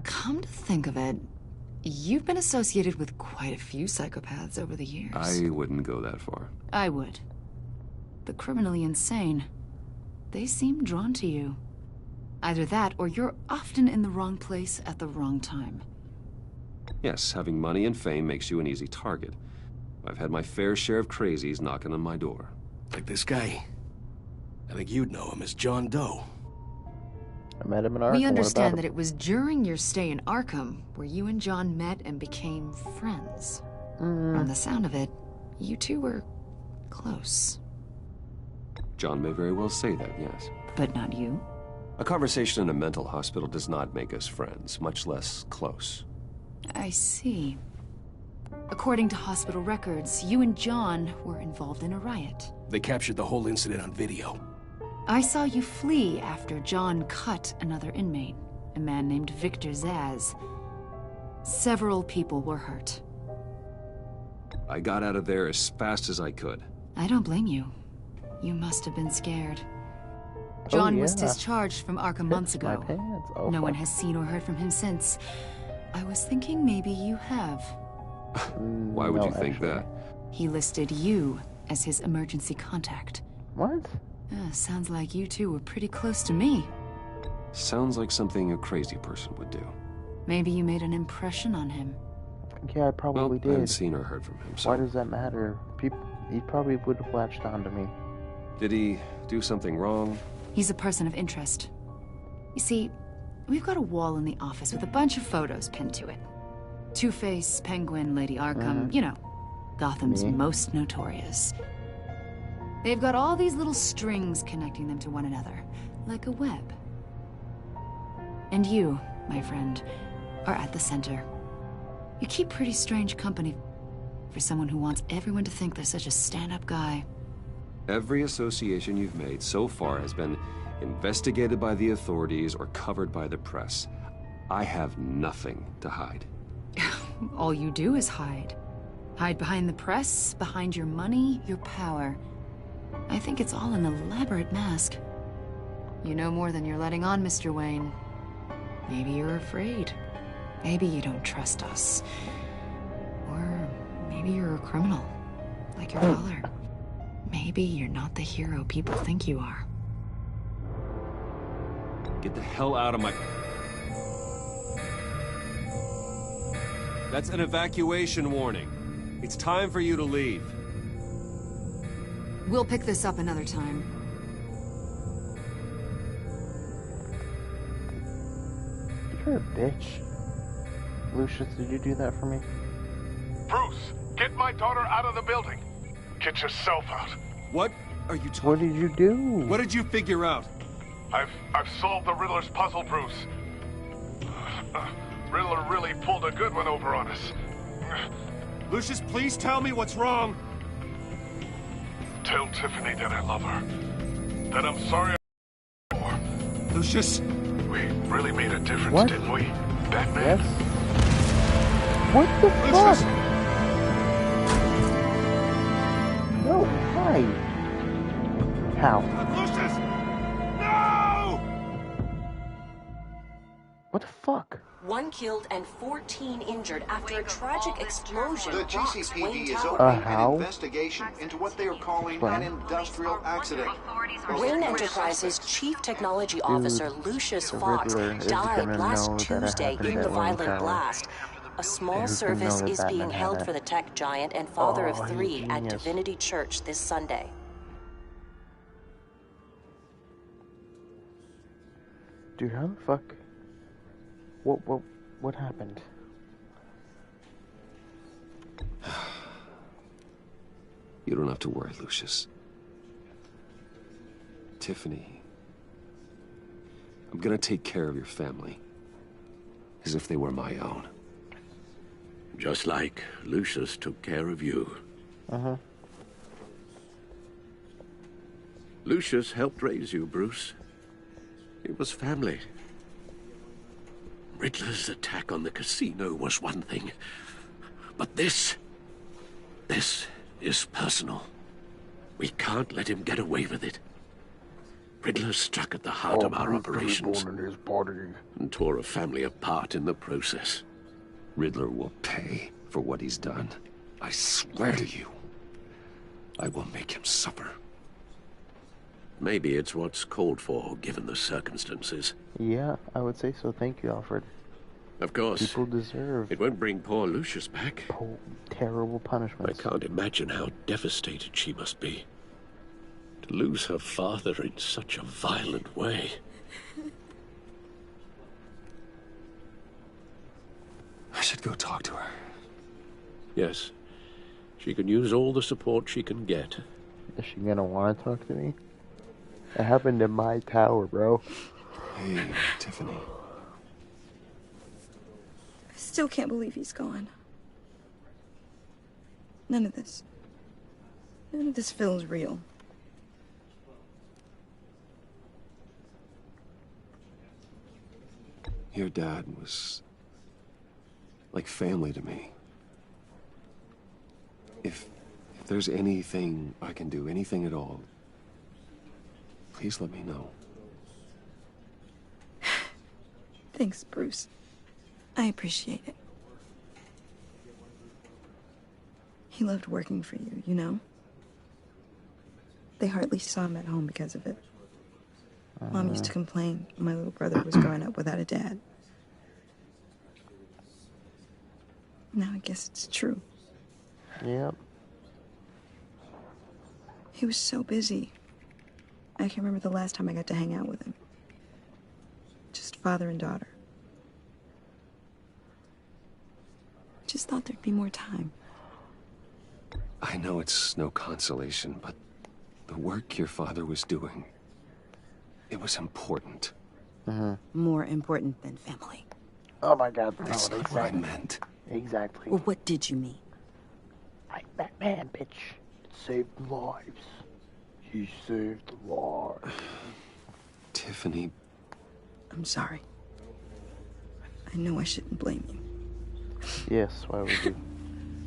Come to think of it, you've been associated with quite a few psychopaths over the years. I wouldn't go that far. I would. The criminally insane. They seem drawn to you. Either that, or you're often in the wrong place at the wrong time. Yes, having money and fame makes you an easy target. I've had my fair share of crazies knocking on my door. Like this guy. I think you'd know him as John Doe. I met him in Arkham. We understand that it was during your stay in Arkham where you and John met and became friends. From the sound of it, you two were close. John may very well say that, yes. But not you? A conversation in a mental hospital does not make us friends, much less close. I see. According to hospital records, you and John were involved in a riot. They captured the whole incident on video. I saw you flee after John cut another inmate, a man named Victor Zsasz. Several people were hurt. I got out of there as fast as I could. I don't blame you. You must have been scared. John was discharged from Arkham months ago. No one has seen or heard from him since. I was thinking maybe you have. Why would you think that? He listed you as his emergency contact. What? Sounds like you two were pretty close to me. Sounds like something a crazy person would do. Maybe you made an impression on him. Yeah, I probably I haven't did. seen or heard from him, so... Why does that matter? He probably would have latched onto me. Did he do something wrong? He's a person of interest. You see, we've got a wall in the office with a bunch of photos pinned to it. Two-Face, Penguin, Lady Arkham, you know, Gotham's most notorious. They've got all these little strings connecting them to one another, like a web. And you, my friend, are at the center. You keep pretty strange company for someone who wants everyone to think they're such a stand-up guy. Every association you've made so far has been investigated by the authorities or covered by the press. I have nothing to hide. All you do is hide. Hide behind the press, behind your money, your power. I think it's all an elaborate mask. You know more than you're letting on, Mr. Wayne. Maybe you're afraid. Maybe you don't trust us. Or maybe you're a criminal, like your father. Maybe you're not the hero people think you are. Get the hell out of my... That's an evacuation warning. It's time for you to leave. We'll pick this up another time. You're a bitch. Lucius, did you do that for me? Bruce, get my daughter out of the building. Get yourself out. What are you talking? What did you do? What did you figure out? I've solved the Riddler's puzzle, Bruce. Riddler really pulled a good one over on us. Lucius, please tell me what's wrong. Tell Tiffany that I love her. That I'm sorry for. Lucius! We really made a difference, What? didn't we, Batman? Yes. What the fuck? No, why? How? Lucius! No! What the fuck? 1 killed and 14 injured after a tragic explosion. The rocks GCPD Wayne is Tower. opening how? an investigation into what they are calling an industrial accident. Wayne Enterprises Chief Technology Officer Lucius Fox died last Tuesday in the violent blast. A small service is being held for the tech giant and father of 3 at Divinity Church this Sunday. Dude, how the fuck? What happened? You don't have to worry, Lucius. Tiffany, I'm gonna take care of your family. As if they were my own. Just like Lucius took care of you. Uh-huh. Lucius helped raise you, Bruce. It was family. Riddler's attack on the casino was one thing. But this is personal. We can't let him get away with it. Riddler struck at the heart of our operations and tore a family apart in the process. Riddler will pay for what he's done. I swear to you. I will make him suffer. Maybe it's what's called for, given the circumstances. Yeah, I would say so. Thank you, Alfred. Of course. People deserve It won't bring poor Lucius back. terrible punishments. I can't imagine how devastated she must be. To lose her father in such a violent way. I should go talk to her. Yes. She can use all the support she can get. Is she gonna want to talk to me? It happened in my tower, bro. Hey, Tiffany. I still can't believe he's gone. None of this feels real. Your dad was like family to me. If there's anything I can do, anything at all, please let me know. Thanks, Bruce. I appreciate it. He loved working for you, you know? They hardly saw him at home because of it. Mom used to complain my little brother was growing up without a dad. Now I guess it's true. Yep. He was so busy. I can't remember the last time I got to hang out with him. Just father and daughter. Just thought there'd be more time. I know it's no consolation, but the work your father was doing, it was important. More important than family. Oh my god, That's not what I meant. Exactly. Well, what did you mean? Like Batman, bitch. Saved lives. He saved lives. Tiffany. I'm sorry. I know I shouldn't blame you. Yes, why would you?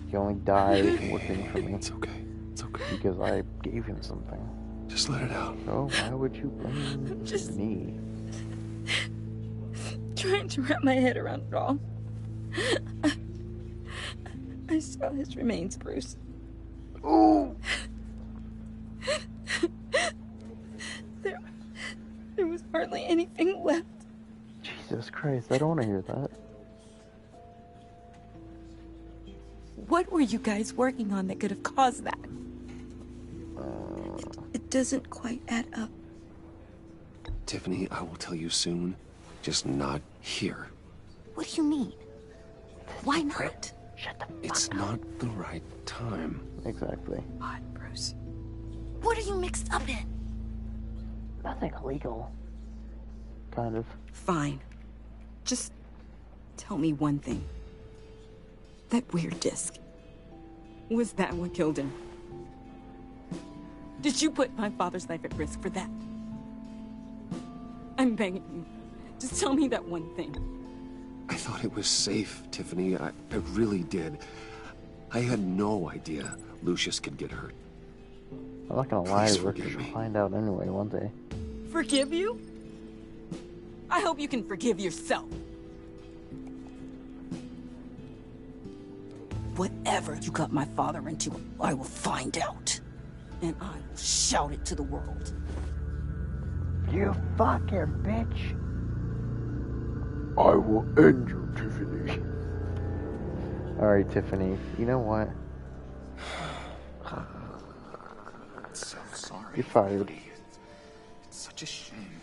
He only died working for me. It's okay. It's okay. Because I gave him something. Just let it out. Oh, why would you blame me? Trying to wrap my head around it all. I saw his remains, Bruce. Ooh! There was hardly anything left. Jesus Christ, I don't want to hear that. What were you guys working on that could have caused that? It doesn't quite add up. Tiffany, I will tell you soon. Just not here. What do you mean? Why not? Shut the fuck It's not the right time. Exactly. What, Bruce? What are you mixed up in? Nothing illegal. Kind of. Fine. Just tell me one thing. That weird disc. Was that what killed him? Did you put my father's life at risk for that? I'm begging you. Just tell me that one thing. I thought it was safe, Tiffany. I really did. I had no idea Lucius could get hurt. I'm not gonna lie, we're gonna find out anyway one day. Forgive you? I hope you can forgive yourself. Whatever you got my father into, I will find out. And I will shout it to the world. You fucking bitch. I will end you, Tiffany. Alright, Tiffany, you know what? So sorry. You're fired. It's such a shame.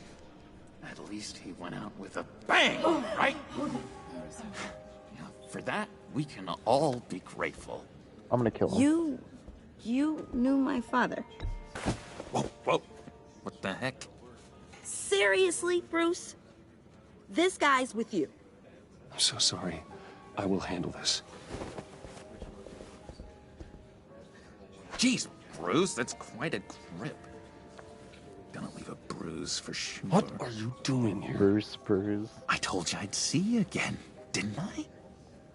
At least he went out with a bang, right? Yeah, for that, we can all be grateful. I'm gonna kill him. You knew my father. Whoa, whoa. What the heck? Seriously, Bruce? This guy's with you. I'm so sorry. I will handle this. Jeez, Bruce, that's quite a grip. Gonna leave a bruise for sure. What are you doing here? Bruce. I told you I'd see you again, didn't I?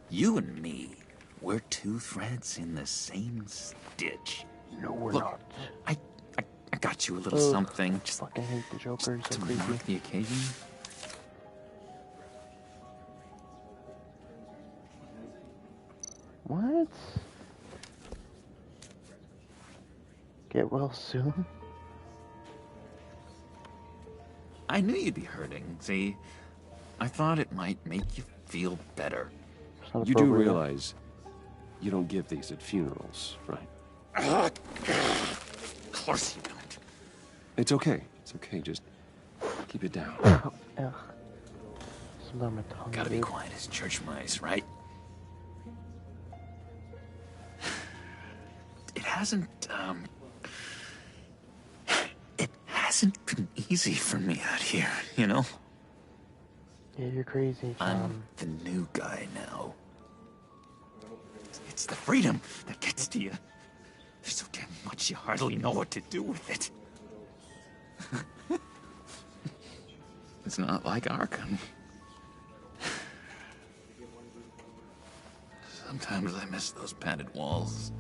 You and me, we're two threads in the same stitch. No, we're Look, not. I got you a little something. Just fucking hate the Joker. To mark the occasion. What? Get well soon? I knew you'd be hurting, see? I thought it might make you feel better. You do realize you don't give these at funerals, right? Of course you don't. It's okay. It's okay. Just keep it down. Ugh. Sometimes my tongue, Gotta be quiet as church mice, right? It hasn't been easy for me out here, you know? Yeah, you're crazy, John. I'm the new guy now. It's the freedom that gets to you. There's so damn much you hardly know what to do with it. It's not like Arkham. Sometimes I miss those padded walls.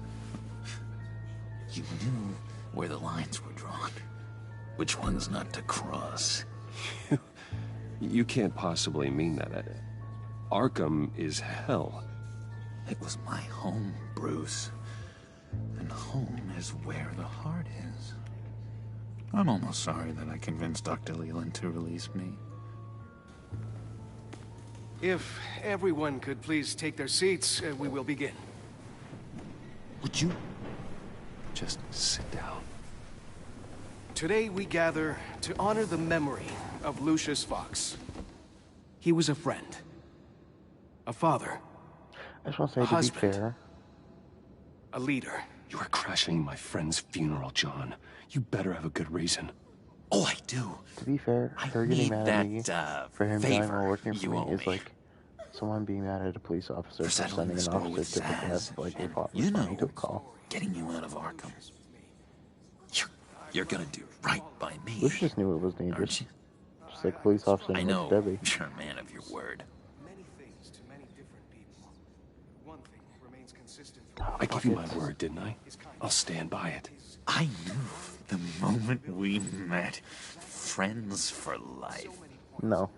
You knew where the lines were drawn. Which ones not to cross. You can't possibly mean that. Arkham is hell. It was my home, Bruce. And home is where the heart is. I'm almost sorry that I convinced Dr. Leland to release me. If everyone could please take their seats, we will begin. Would you just sit down? Today we gather to honor the memory of Lucius Fox. He was a friend, a father, I just want to say, a to be husband, fair, a leader. You are crashing my friend's funeral, John. You better have a good reason. Oh, I do. To be fair, her getting mad at me for him dying while working for me is like someone being mad at a police officer for sending an officer to the death like a father to a call. Getting you out of Arkham. You're gonna do right by me. Lucius knew it was dangerous. Just like a police officer I knows know. Debbie. You're a man of your word. I gave you my word, didn't I? I'll stand by it. I knew the moment we met. Friends for life. No.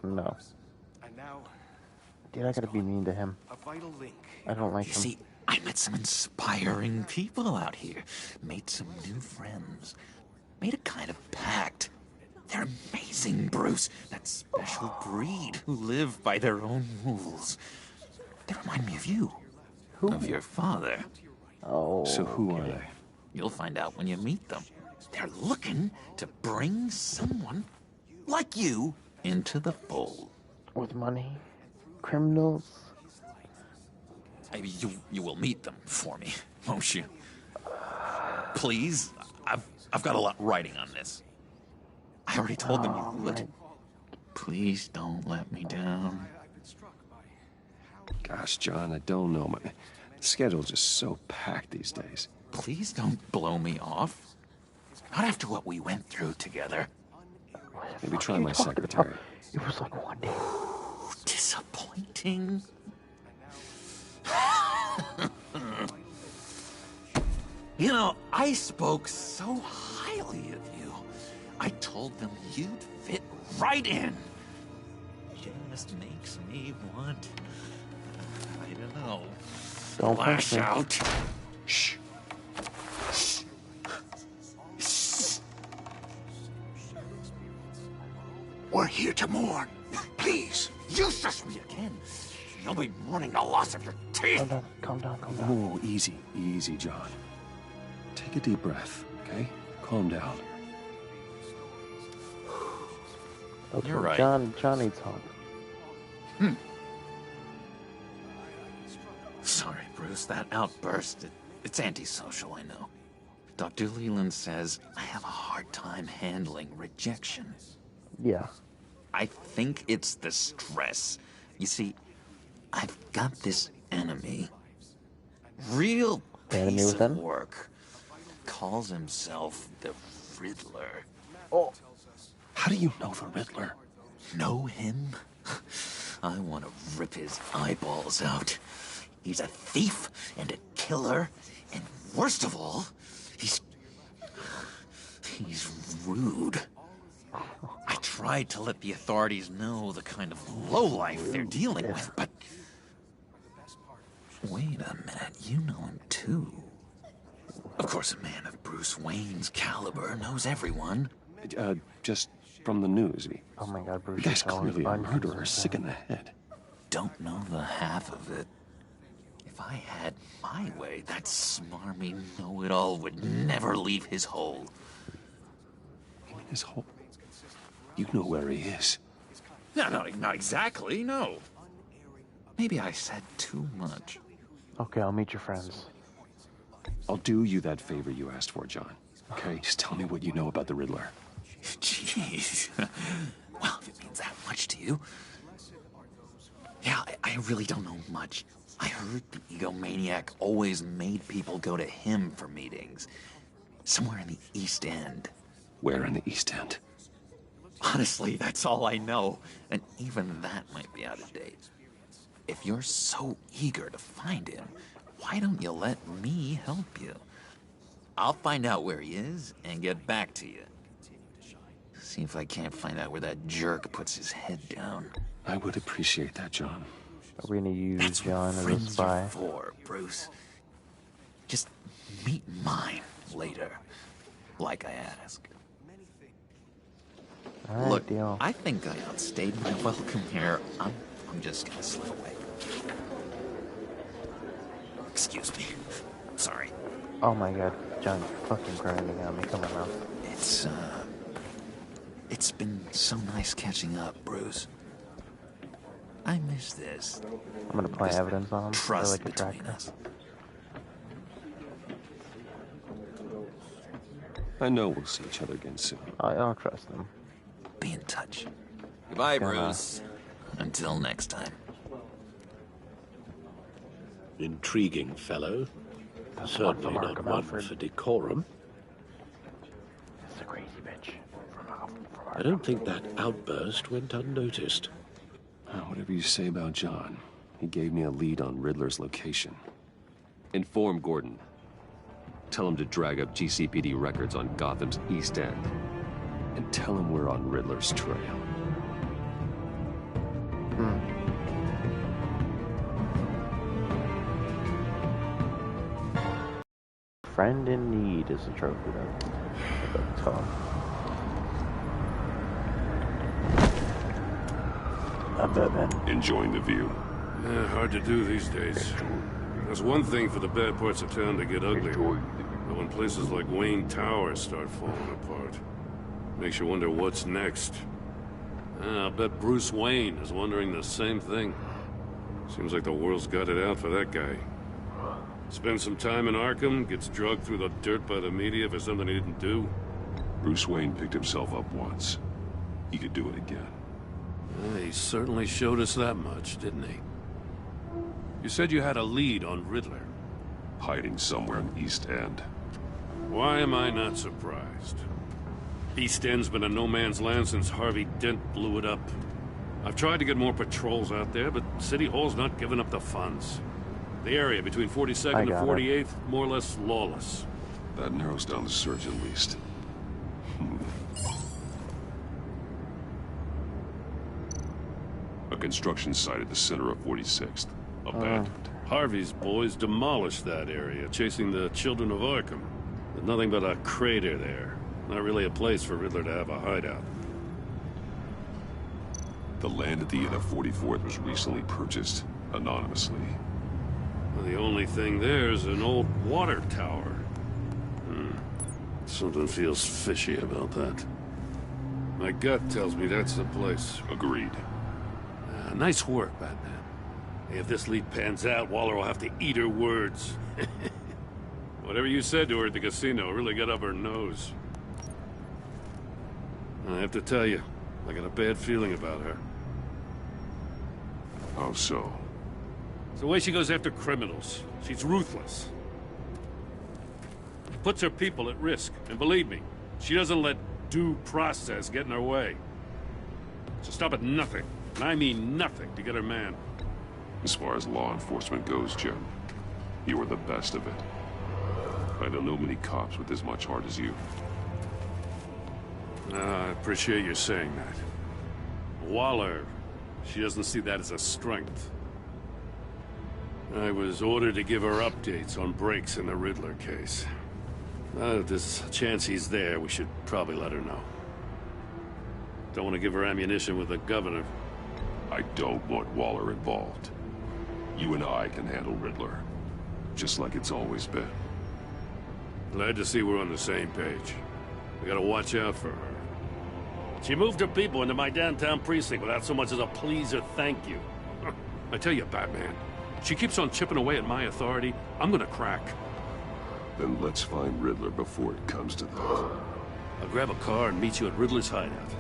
Dude, I gotta be mean to him. I don't like him. See, I met some inspiring people out here. Made some new friends. Made a kind of pact. They're amazing, Bruce. That special breed who live by their own rules. They remind me of you. Of your father. Oh. So who are they? You'll find out when you meet them. They're looking to bring someone like you into the fold. With money? Criminals? Maybe you will meet them for me, won't you? Please? I've got a lot writing on this. I already told them you would. Please don't let me down. Gosh, John, I don't know. My schedule's just so packed these days. Please don't blow me off. Not after what we went through together. Maybe try my secretary. It was like one day. Disappointing. You know, I spoke so highly of you. I told them you'd fit right in. Just makes me want... I don't know. Don't lash out. Shh. We're here to mourn. Please. Useless me again. You'll be mourning the loss of your teeth. Calm down. Whoa, easy, John. Take a deep breath, okay? Calm down. Okay, You're right. John needs help. Sorry, Bruce. That outburst, it's antisocial, I know. Dr. Leland says I have a hard time handling rejection. Yeah. I think it's the stress. You see, I've got this enemy. Real piece of work. Calls himself the Riddler. Oh. How do you know the Riddler? Know him? I want to rip his eyeballs out. He's a thief and a killer, and worst of all, he's rude. I tried to let the authorities know the kind of lowlife they're dealing with, but... Wait a minute, you know him too. Of course, a man of Bruce Wayne's caliber knows everyone. Just from the news. Oh my God, Bruce. The guy's clearly a murderer, sick in the head. Don't know the half of it. If I had my way, that smarmy know-it-all would never leave his hole. You mean his hole? You know where he is. No, not exactly, no. Maybe I said too much. Okay, I'll meet your friends. I'll do you that favor you asked for, John. Okay? Just tell me what you know about the Riddler. Jeez. Well, if it means that much to you. Yeah, I really don't know much. I heard the egomaniac always made people go to him for meetings. Somewhere in the East End. Where in the East End? Honestly, that's all I know. And even that might be out of date. If you're so eager to find him, why don't you let me help you? I'll find out where he is and get back to you. See if I can't find out where that jerk puts his head down. I would appreciate that, John. Are we gonna use That's John as a friends spy? are for, Bruce. Just meet mine later, like I asked. All right, Look, deal. I think I outstayed my welcome here. I'm just gonna slip away. Excuse me. Sorry. Oh my God, John, you're fucking grinding on me. Come on now. It's been so nice catching up, Bruce. I miss this. I'm gonna play evidence on him. Trust like a between tracker. us. I know we'll see each other again soon. I don't trust them. Be in touch. Goodbye, Bruce. Until next time. Intriguing fellow. Certainly not one for decorum. It's a crazy bitch. I don't think that outburst went unnoticed. Whatever you say about John, he gave me a lead on Riddler's location. Inform Gordon. Tell him to drag up GCPD records on Gotham's East End. And tell him we're on Riddler's trail. Friend in need is a trophy, though. That's called. BatMan. Enjoying the view. Yeah, hard to do these days. There's one thing for the bad parts of town to get uglier. But when places like Wayne Tower start falling apart, makes you wonder what's next. I'll bet Bruce Wayne is wondering the same thing. Seems like the world's got it out for that guy. Spends some time in Arkham, gets drugged through the dirt by the media for something he didn't do. Bruce Wayne picked himself up once. He could do it again. He certainly showed us that much, didn't he? You said you had a lead on Riddler. Hiding somewhere in the East End. Why am I not surprised? East End's been a no-man's land since Harvey Dent blew it up. I've tried to get more patrols out there, but City Hall's not giving up the funds. The area between 42nd and 48th, more or less lawless. That narrows down the search at least. A construction site at the center of 46th. Abandoned. Harvey's boys demolished that area, chasing the children of Arkham. There's nothing but a crater there. Not really a place for Riddler to have a hideout. The land at the end of 44th was recently purchased, anonymously. Well, the only thing there is an old water tower. Something feels fishy about that. My gut tells me that's the place. Agreed. Nice work, Batman. If this lead pans out, Waller will have to eat her words. Whatever you said to her at the casino really got up her nose. I have to tell you, I got a bad feeling about her. How so? It's the way she goes after criminals. She's ruthless. Puts her people at risk. And believe me, she doesn't let due process get in her way. She'll stop at nothing, and I mean nothing, to get her man. As far as law enforcement goes, Jim, you are the best of it. I don't know many cops with as much heart as you. I appreciate you saying that. Waller, she doesn't see that as a strength. I was ordered to give her updates on breaks in the Riddler case. If there's a chance he's there, we should probably let her know. Don't want to give her ammunition with the governor. I don't want Waller involved. You and I can handle Riddler, just like it's always been. Glad to see we're on the same page. We gotta watch out for her. She moved her people into my downtown precinct without so much as a please or thank you. I tell you, Batman, she keeps on chipping away at my authority, I'm gonna crack. Then let's find Riddler before it comes to that. I'll grab a car and meet you at Riddler's hideout.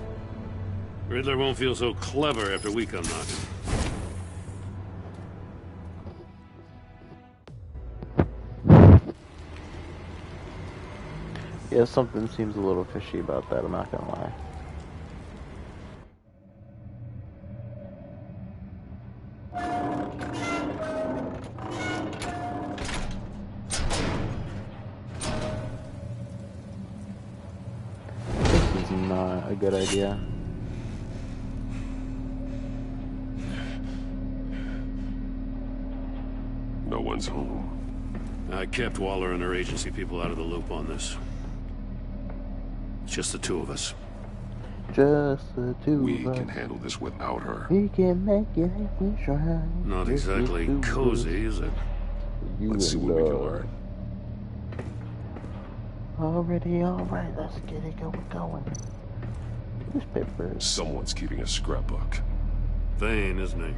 Riddler won't feel so clever after we come knocking. Yeah, something seems a little fishy about that, I'm not gonna lie. This is not a good idea. No one's home. I kept Waller and her agency people out of the loop on this. It's just the two of us. Just the two We of us. can handle this without her. We can make it if we try. Not exactly cozy, is it? Let's see what we can learn. Already alright, let's get it going. Newspapers. Someone's keeping a scrapbook. Vain, isn't he?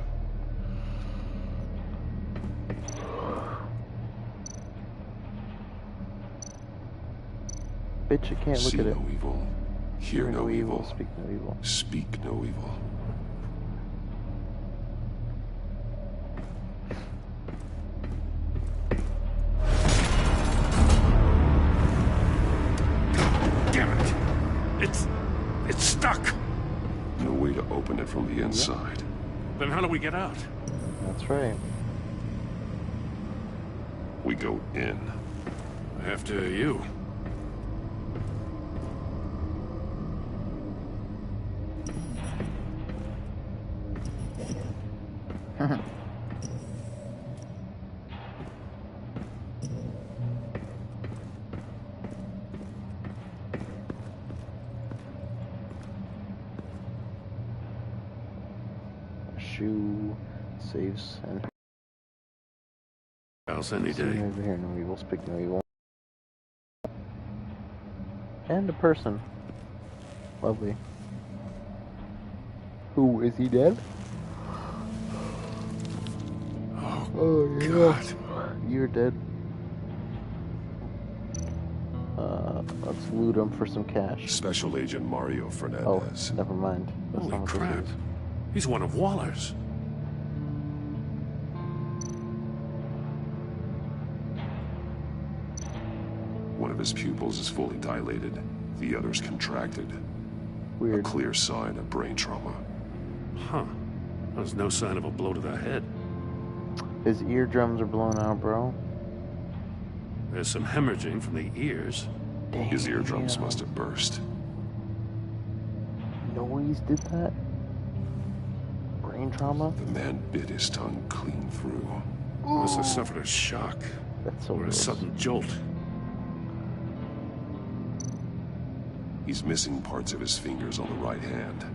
Bitch, you can't look See at it. no evil. Hear no evil. Speak no evil. Speak no evil. Damn it! It's stuck! No way to open it from the inside. Then how do we get out? That's right. We go in. After you. Shoe saves and House any see day. over here, no evil, speak no evil. And a person. Lovely. Who is he dead? Oh yeah. God. You're dead. Let's loot him for some cash. Special Agent Mario Oh, Fernandez. never mind. That's Holy not what crap. this is. He's one of Waller's. One of his pupils is fully dilated. The others contracted. Weird. A clear sign of brain trauma. Huh. There's no sign of a blow to the head. His eardrums are blown out, bro. There's some hemorrhaging from the ears. Damn. His eardrums must have burst. Noise did that? Brain trauma? The man bit his tongue clean through. Must have suffered a shock. That's so or a gross. sudden jolt. He's missing parts of his fingers on the right hand.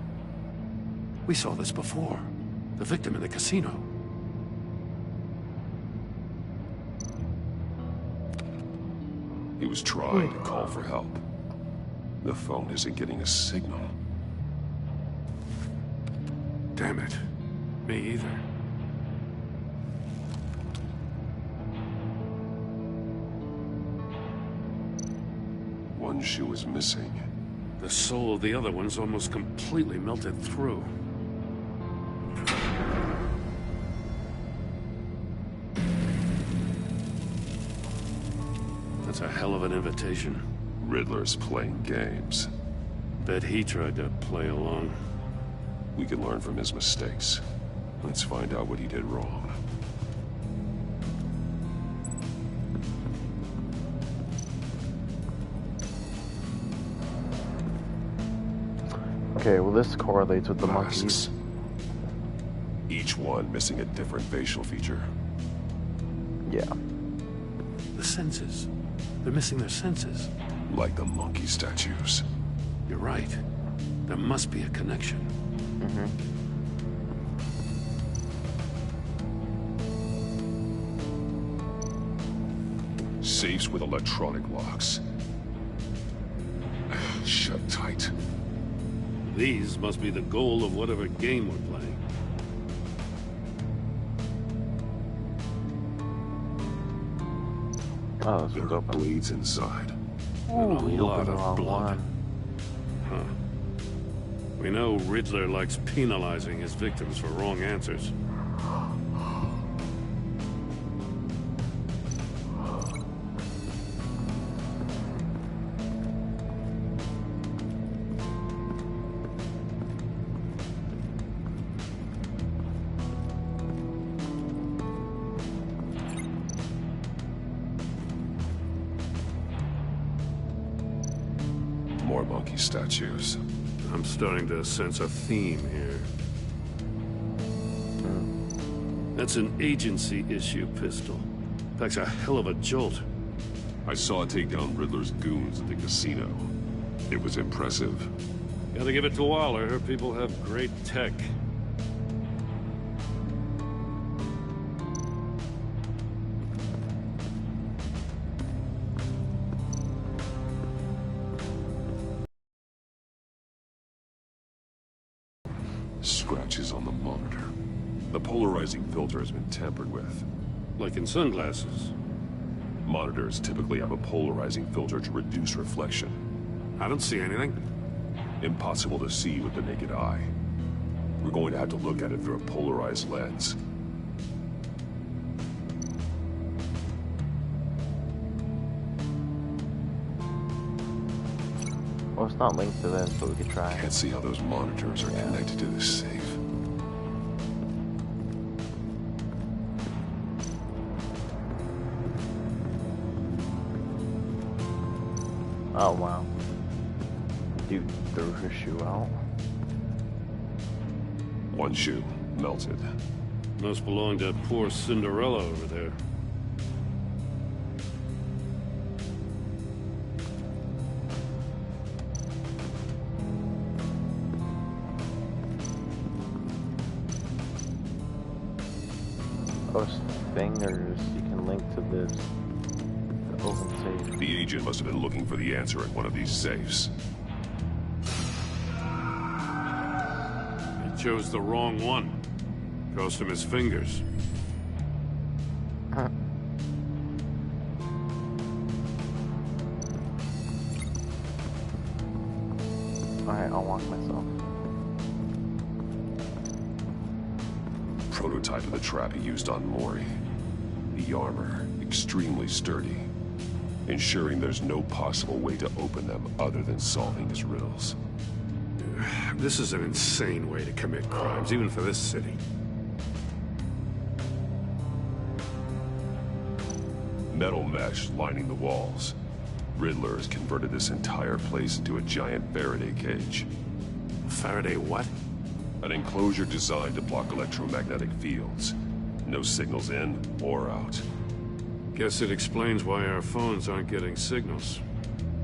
We saw this before. The victim in the casino. He was trying to call for help. The phone isn't getting a signal. Damn it. Me either. One shoe is missing. The soul of the other one's almost completely melted through. That's a hell of an invitation. Riddler's playing games. Bet he tried to play along. We can learn from his mistakes. Let's find out what he did wrong. Okay, well this correlates with the monkeys. Masks. Each one missing a different facial feature. Yeah. The senses. They're missing their senses. Like the monkey statues. You're right. There must be a connection. Safes with electronic locks. Shut tight. These must be the goal of whatever game we're playing. Oh, this There one's are open. blades inside. Oh, And we a lot opened the of wrong blood. one. Huh. We know Riddler likes penalizing his victims for wrong answers. More monkey statues. I'm starting to sense a theme here. That's an agency issue pistol. Packs a hell of a jolt. I saw it take down Riddler's goons at the casino. It was impressive. Gotta give it to Waller. Her people have great tech. Scratches on the monitor. The polarizing filter has been tampered with. Like in sunglasses. Monitors typically have a polarizing filter to reduce reflection. I don't see anything. Impossible to see with the naked eye. We're going to have to look at it through a polarized lens. Well, it's not linked to this, but we could try. Can't see how those monitors are connected to this safe. Oh, wow. Dude threw her shoe out. One shoe, melted. Must belong to poor Cinderella over there. Those fingers, you can link to this. The open safe. The agent must have been looking for the answer at one of these safes. He chose the wrong one. Cost him his fingers. Alright, I'll walk myself. Prototype of the trap he used on Mori. The armor, extremely sturdy. ensuring there's no possible way to open them other than solving his riddles. This is an insane way to commit crimes, even for this city. Metal mesh lining the walls. Riddler has converted this entire place into a giant Faraday cage. Faraday what? An enclosure designed to block electromagnetic fields. No signals in or out. Guess it explains why our phones aren't getting signals.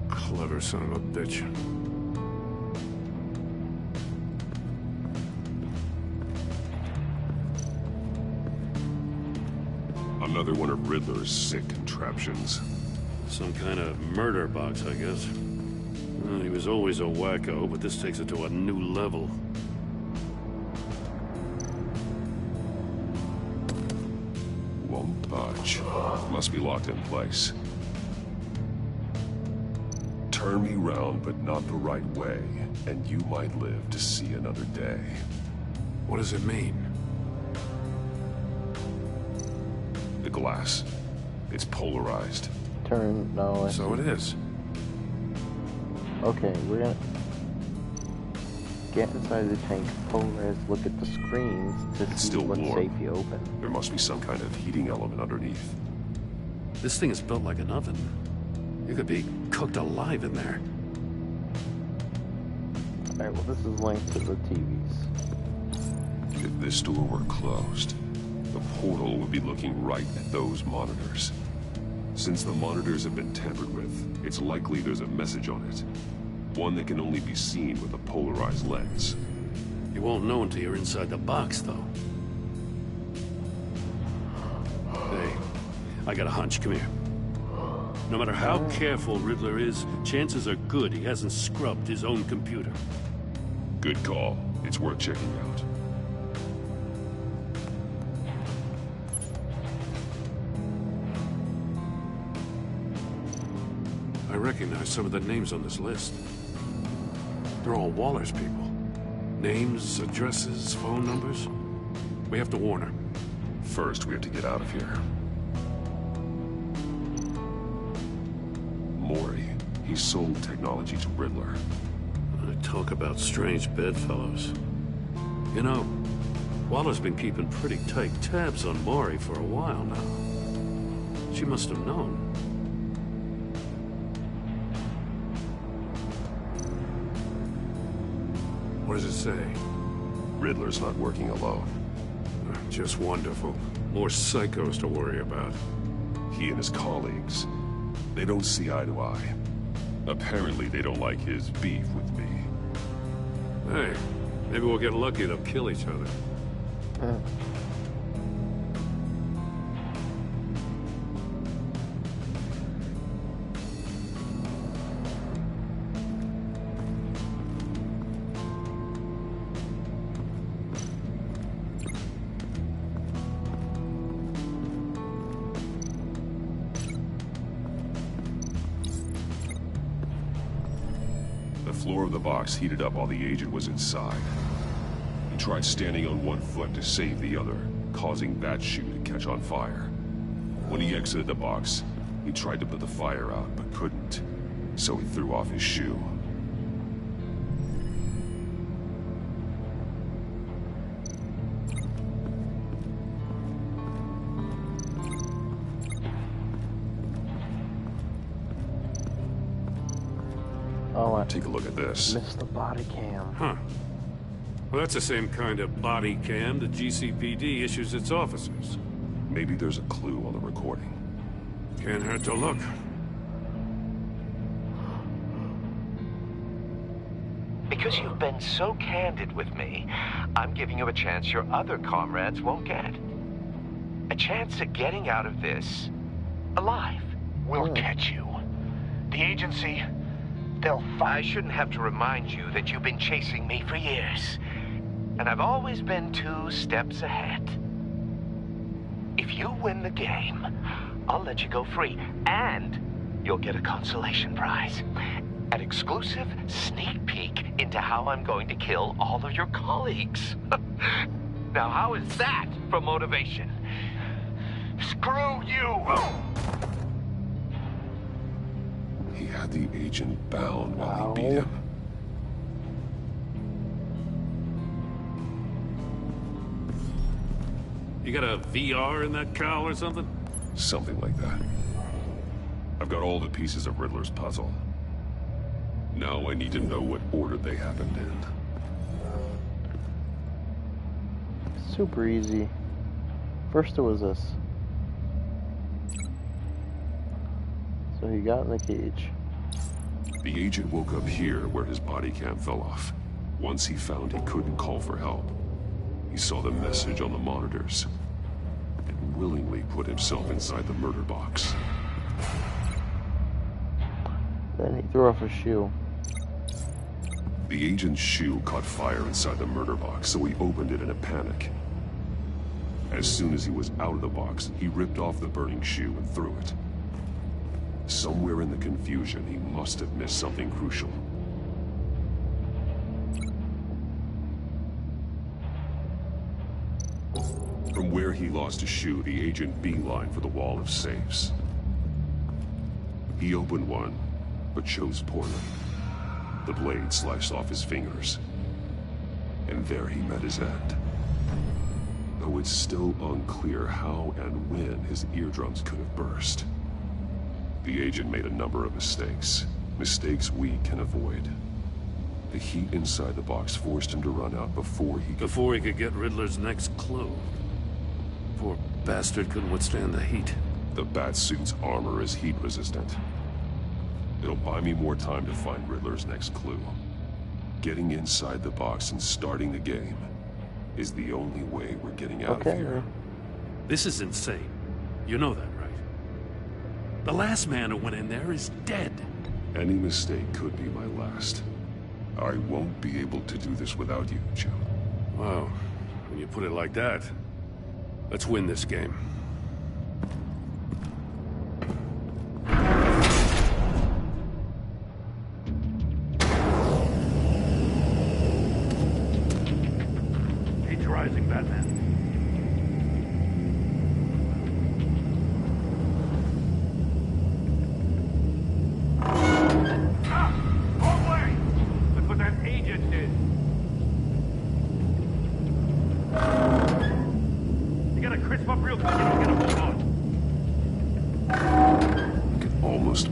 Clever son of a bitch. Another one of Riddler's sick contraptions. Some kind of murder box, I guess. Well, he was always a wacko, but this takes it to a new level. Won't budge. Must be locked in place. Turn me round, but not the right way, and you might live to see another day. What does it mean? The glass. It's polarized. No. So it is. Okay, we're gonna get inside the tank, polarize, look at the screens to see what's safe you open. There must be some kind of heating element underneath. This thing is built like an oven. You could be cooked alive in there. Alright, well this is linked to the TVs. If this door were closed, the portal would be looking right at those monitors. Since the monitors have been tampered with, it's likely there's a message on it. One that can only be seen with a polarized lens. You won't know until you're inside the box, though. Hey, I got a hunch. Come here. No matter how careful Riddler is, chances are good he hasn't scrubbed his own computer. Good call. It's worth checking out. I recognize some of the names on this list. They're all Waller's people. Names, addresses, phone numbers. We have to warn her. First, we have to get out of here. Maury. He sold technology to Riddler. Talk about strange bedfellows. You know, Waller's been keeping pretty tight tabs on Maury for a while now. She must have known. What does it say? Riddler's not working alone. Just wonderful. More psychos to worry about. He and his colleagues, they don't see eye to eye. Apparently, they don't like his beef with me. Hey, maybe we'll get lucky. They'll kill each other. The floor of the box heated up while the agent was inside. He tried standing on one foot to save the other, causing that shoe to catch on fire. When he exited the box, he tried to put the fire out, but couldn't, so he threw off his shoe. Oh, take a look at this. Missed the body cam. Huh. Well, that's the same kind of body cam the GCPD issues its officers. Maybe there's a clue on the recording. Can't hurt to look. Because you've been so candid with me, I'm giving you a chance your other comrades won't get. A chance at getting out of this alive. We'll catch you. The agency, I shouldn't have to remind you that you've been chasing me for years. And I've always been 2 steps ahead. If you win the game, I'll let you go free. And you'll get a consolation prize. An exclusive sneak peek into how I'm going to kill all of your colleagues. Now, how is that for motivation? Screw you! had the agent bound while he beat him. You got a VR in that cowl or something? Something like that. I've got all the pieces of Riddler's puzzle. Now I need to know what order they happened in. Super easy. First it was this. So he got in the cage. The agent woke up here where his body cam fell off. Once he found he couldn't call for help, he saw the message on the monitors and willingly put himself inside the murder box. Then he threw off his shoe. The agent's shoe caught fire inside the murder box, so he opened it in a panic. As soon as he was out of the box, he ripped off the burning shoe and threw it. Somewhere in the confusion, he must have missed something crucial. From where he lost his shoe, the agent beelined for the wall of safes. He opened one, but chose poorly. The blade sliced off his fingers. And there he met his end. Though it's still unclear how and when his eardrums could have burst. The agent made a number of mistakes. Mistakes we can avoid. The heat inside the box forced him to run out before he could get Riddler's next clue. Poor bastard couldn't withstand the heat. The Batsuit's armor is heat resistant. It'll buy me more time to find Riddler's next clue. Getting inside the box and starting the game is the only way we're getting out of here. This is insane. You know that, right? The last man who went in there is dead. Any mistake could be my last. I won't be able to do this without you, Jim. Wow. When you put it like that, let's win this game. Heat's rising, Batman.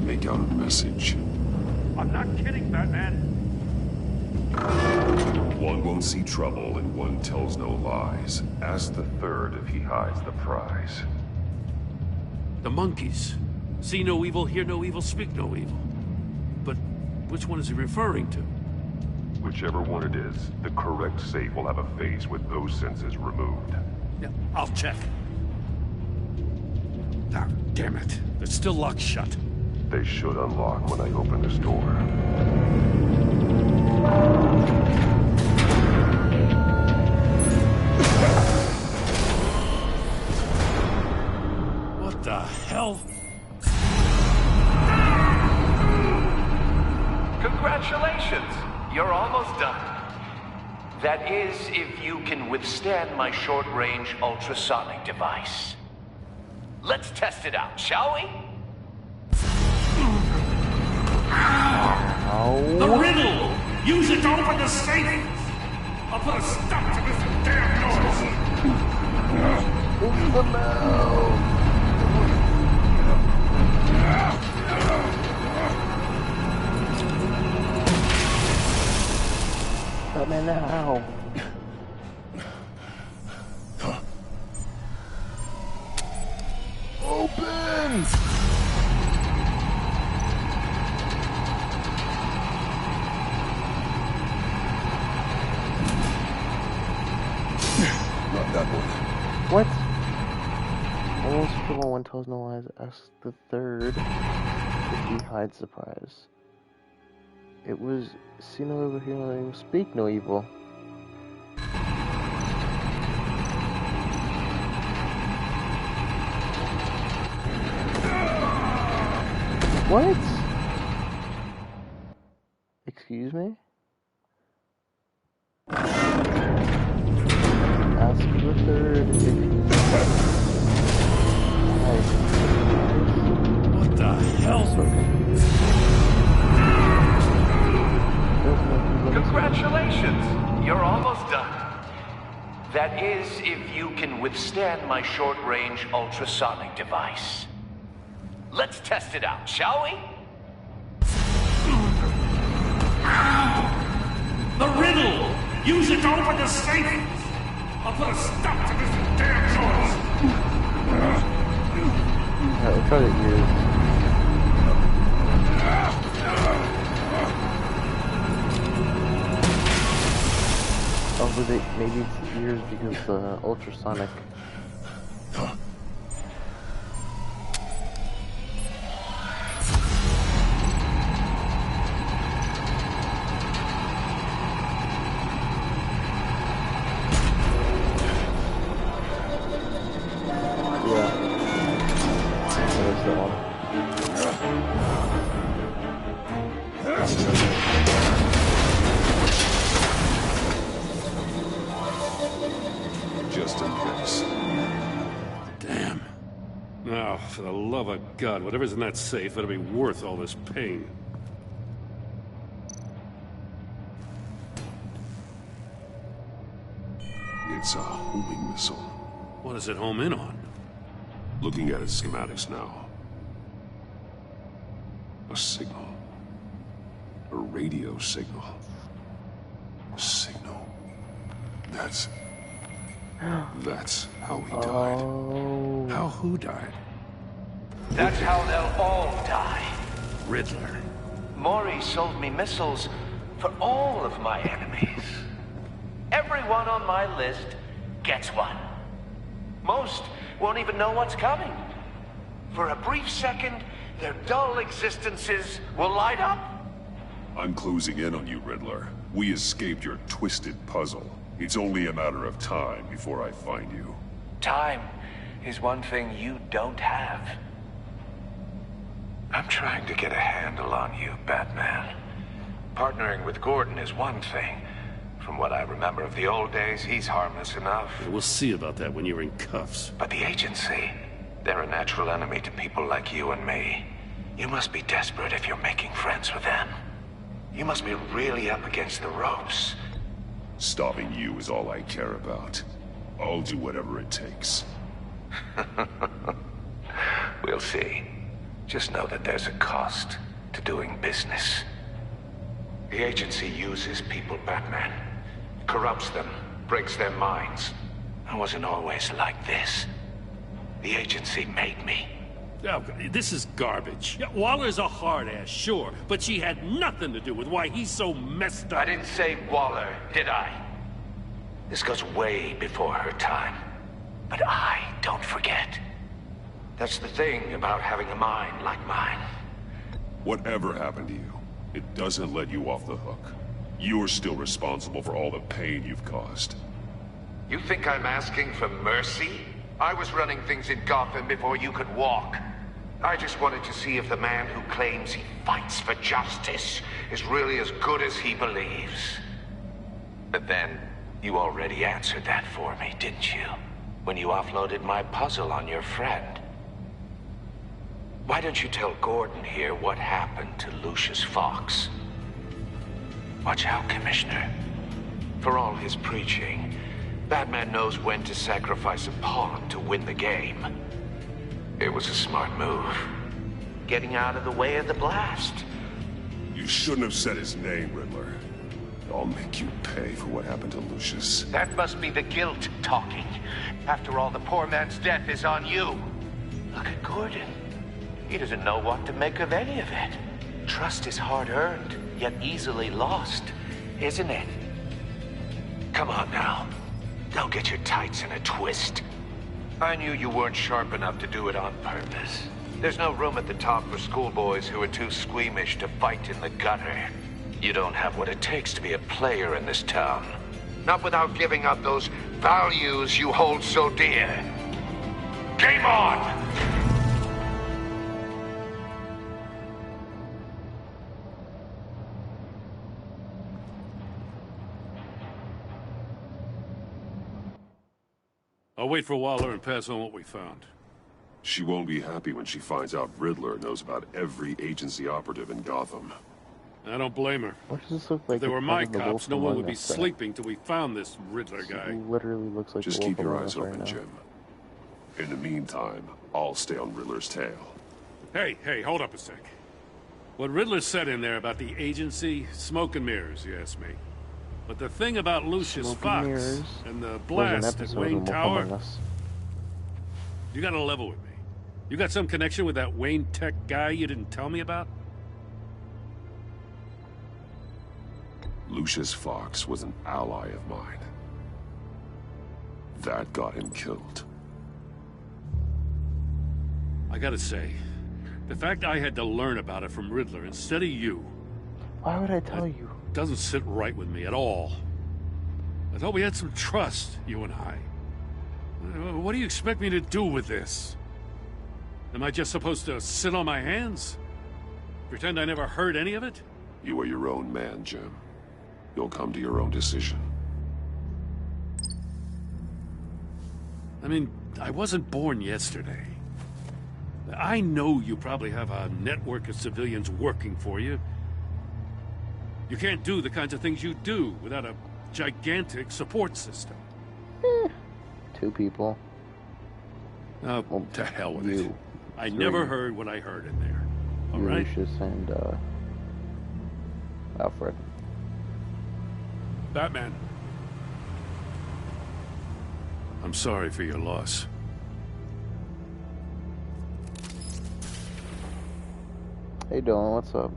Make out a message. I'm not kidding, Batman. One won't see trouble and one tells no lies. Ask the third if he hides the prize. The monkeys. See no evil, hear no evil, speak no evil. But which one is he referring to? Whichever one it is, the correct safe will have a face with those senses removed. Yeah, I'll check. Ah, damn it. They're still locked shut. They should unlock when I open this door. What the hell? Congratulations! You're almost done. That is, if you can withstand my short-range ultrasonic device. Let's test it out, shall we? The riddle! Use it to open the safe! I'll put a stop to this damn noise! In the mouth! Batman, now! Open! That one. What? Almost for one tells no lies. Ask the third if he hides the prize. It was see no evil, hear no evil, speak no evil. What? Excuse me? Ask the third if What the hell? is if you can withstand my short-range ultrasonic device. Let's test it out, shall we? The riddle! Use it to open the safe! I'll put a stop to this damn noise! We'll try to use... Oh, but maybe it's ears because ultrasonic. Just in case. Damn. Now, for the love of God, whatever's in that safe better be worth all this pain. It's a homing missile. What does it home in on? Looking at its schematics now. A signal. A radio signal. A signal. That's how he died. How who died? That's how they'll all die. Riddler. Maury sold me missiles for all of my enemies. Everyone on my list gets one. Most won't even know what's coming. For a brief second, their dull existences will light up. I'm closing in on you, Riddler. We escaped your twisted puzzle. It's only a matter of time before I find you. Time is one thing you don't have. I'm trying to get a handle on you, Batman. Partnering with Gordon is one thing. From what I remember of the old days, he's harmless enough. We'll see about that when you're in cuffs. But the agency, they're a natural enemy to people like you and me. You must be desperate if you're making friends with them. You must be really up against the ropes. Stopping you is all I care about. I'll do whatever it takes. We'll see. Just know that there's a cost to doing business. The agency uses people, Batman. Corrupts them, breaks their minds. I wasn't always like this. The agency made me. Oh, this is garbage. Yeah, Waller's a hard-ass, sure, but she had nothing to do with why he's so messed up. I didn't say Waller, did I? This goes way before her time. But I don't forget. That's the thing about having a mind like mine. Whatever happened to you, it doesn't let you off the hook. You're still responsible for all the pain you've caused. You think I'm asking for mercy? I was running things in Gotham before you could walk. I just wanted to see if the man who claims he fights for justice is really as good as he believes. But then, you already answered that for me, didn't you? When you offloaded my puzzle on your friend. Why don't you tell Gordon here what happened to Lucius Fox? Watch out, Commissioner. For all his preaching, Batman knows when to sacrifice a pawn to win the game. It was a smart move. Getting out of the way of the blast. You shouldn't have said his name, Riddler. I'll make you pay for what happened to Lucius. That must be the guilt talking. After all, the poor man's death is on you. Look at Gordon. He doesn't know what to make of any of it. Trust is hard-earned, yet easily lost, isn't it? Come on now. Don't get your tights in a twist. I knew you weren't sharp enough to do it on purpose. There's no room at the top for schoolboys who are too squeamish to fight in the gutter. You don't have what it takes to be a player in this town. Not without giving up those values you hold so dear. Game on! I'll wait for Waller and pass on what we found. She won't be happy when she finds out Riddler knows about every agency operative in Gotham. I don't blame her. What does this look like? If they were my cops, no one would be sleeping sleeping till we found this Riddler guy. Literally looks like just keep your eyes open, Jim. In the meantime, I'll stay on Riddler's tail. Hey, hold up a sec. What Riddler said in there about the agency, smoke and mirrors, you ask me. But the thing about Lucius Fox and the blast at Wayne Tower, you gotta level with me. You got some connection with that Wayne Tech guy you didn't tell me about? Lucius Fox was an ally of mine. That got him killed. I gotta say, the fact I had to learn about it from Riddler instead of you... Why would I tell you? Doesn't sit right with me at all. I thought we had some trust, you and I. What do you expect me to do with this? Am I just supposed to sit on my hands? Pretend I never heard any of it? You are your own man, Jim. You'll come to your own decision. I mean, I wasn't born yesterday. I know you probably have a network of civilians working for you. You can't do the kinds of things you do without a gigantic support system. 2 people. Oh, to hell with it. I never heard what I heard in there. All right? Lucius and, Alfred. BatMan. I'm sorry for your loss. Hey Dylan, what's up?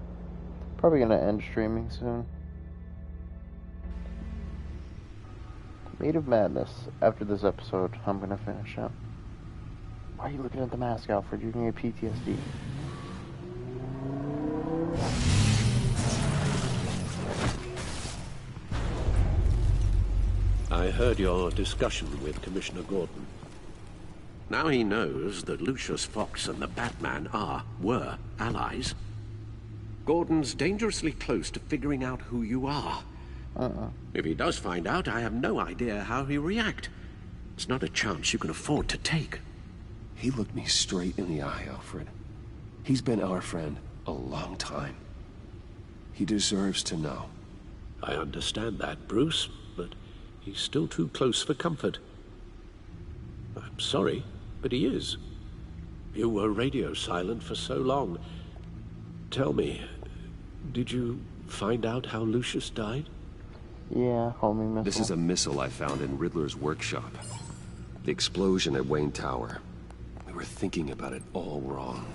Probably gonna end streaming soon. Made of Madness. After this episode, I'm gonna finish up. Why are you looking at the mask, Alfred? You're gonna get PTSD. I heard your discussion with Commissioner Gordon. Now he knows that Lucius Fox and the Batman were allies. Gordon's dangerously close to figuring out who you are. If he does find out, I have no idea how he'll react. It's not a chance you can afford to take. He looked me straight in the eye, Alfred. He's been our friend a long time. He deserves to know. I understand that, Bruce, but he's still too close for comfort. I'm sorry, but he is. You were radio silent for so long. Tell me, did you find out how Lucius died? Yeah, homing missile. This is a missile I found in Riddler's workshop. The explosion at Wayne Tower. We were thinking about it all wrong.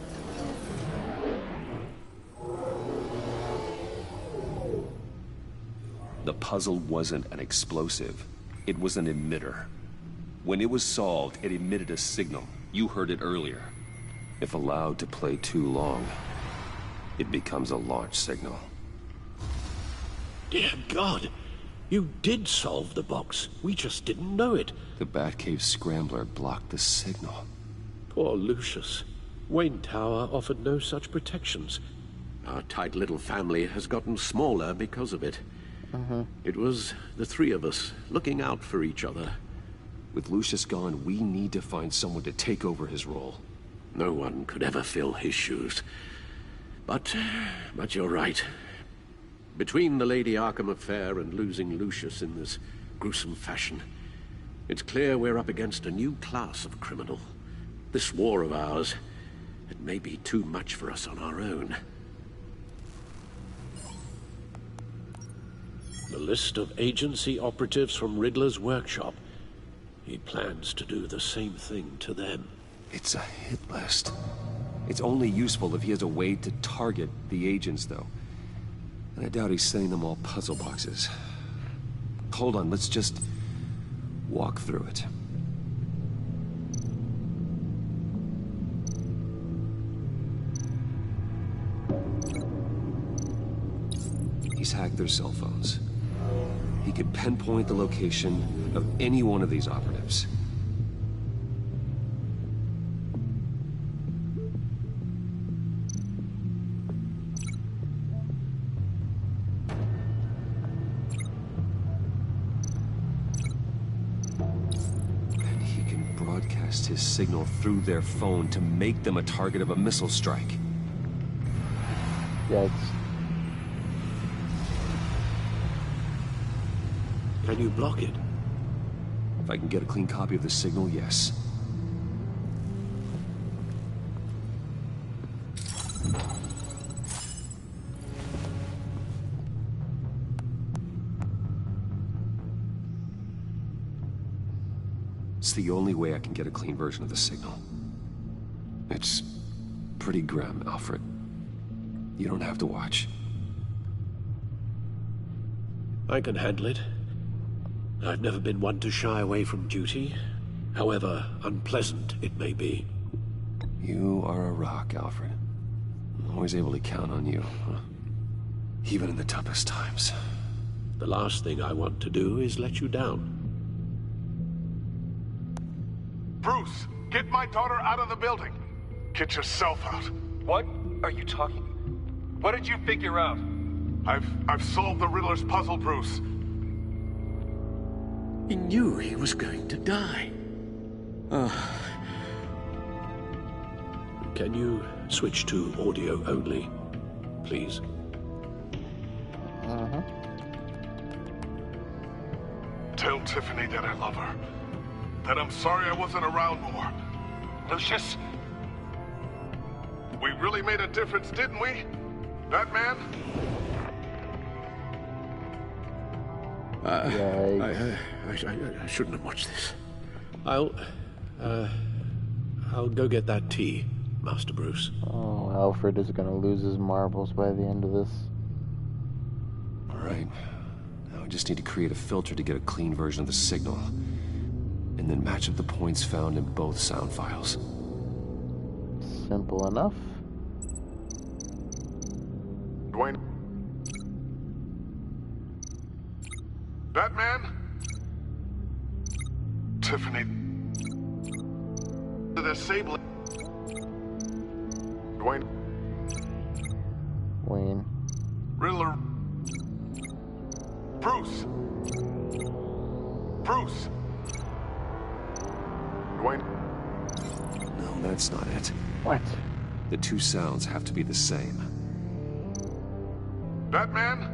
The puzzle wasn't an explosive. It was an emitter. When it was solved, it emitted a signal. You heard it earlier. If allowed to play too long, it becomes a launch signal. Dear God! You did solve the box. We just didn't know it. The Batcave scrambler blocked the signal. Poor Lucius. Wayne Tower offered no such protections. Our tight little family has gotten smaller because of it. It was the 3 of us looking out for each other. With Lucius gone, we need to find someone to take over his role. No one could ever fill his shoes. But you're right. Between the Lady Arkham affair and losing Lucius in this gruesome fashion, it's clear we're up against a new class of criminal. This war of ours, it may be too much for us on our own. The list of agency operatives from Riddler's workshop. He plans to do the same thing to them. It's a hit list. It's only useful if he has a way to target the agents, though. And I doubt he's sending them all puzzle boxes. Hold on, let's just walk through it. He's hacked their cell phones. He could pinpoint the location of any one of these operatives. And he can broadcast his signal through their phone to make them a target of a missile strike. Yikes. Can you block it? If I can get a clean copy of the signal, yes. It's the only way I can get a clean version of the signal. It's pretty grim, Alfred. You don't have to watch. I can handle it. I've never been one to shy away from duty, however unpleasant it may be. You are a rock, Alfred. I'm always able to count on you, huh? Even in the toughest times. The last thing I want to do is let you down. Bruce, get my daughter out of the building. Get yourself out. What are you talking? What did you figure out? I've solved the Riddler's puzzle, Bruce. He knew he was going to die. Can you switch to audio only, please? Tell Tiffany that I love her. That I'm sorry I wasn't around more. Lucius, we really made a difference, didn't we? Batman? I shouldn't have watched this. I'll go get that tea, Master Bruce. Oh, Alfred is gonna lose his marbles by the end of this. Alright. Now I just need to create a filter to get a clean version of the signal. And then match up the points found in both sound files. Simple enough. Dwayne? Batman? Tiffany? The disabling. Dwayne? Wayne. Riddler? Bruce? Bruce? Dwayne? No, that's not it. What? The two sounds have to be the same. Batman?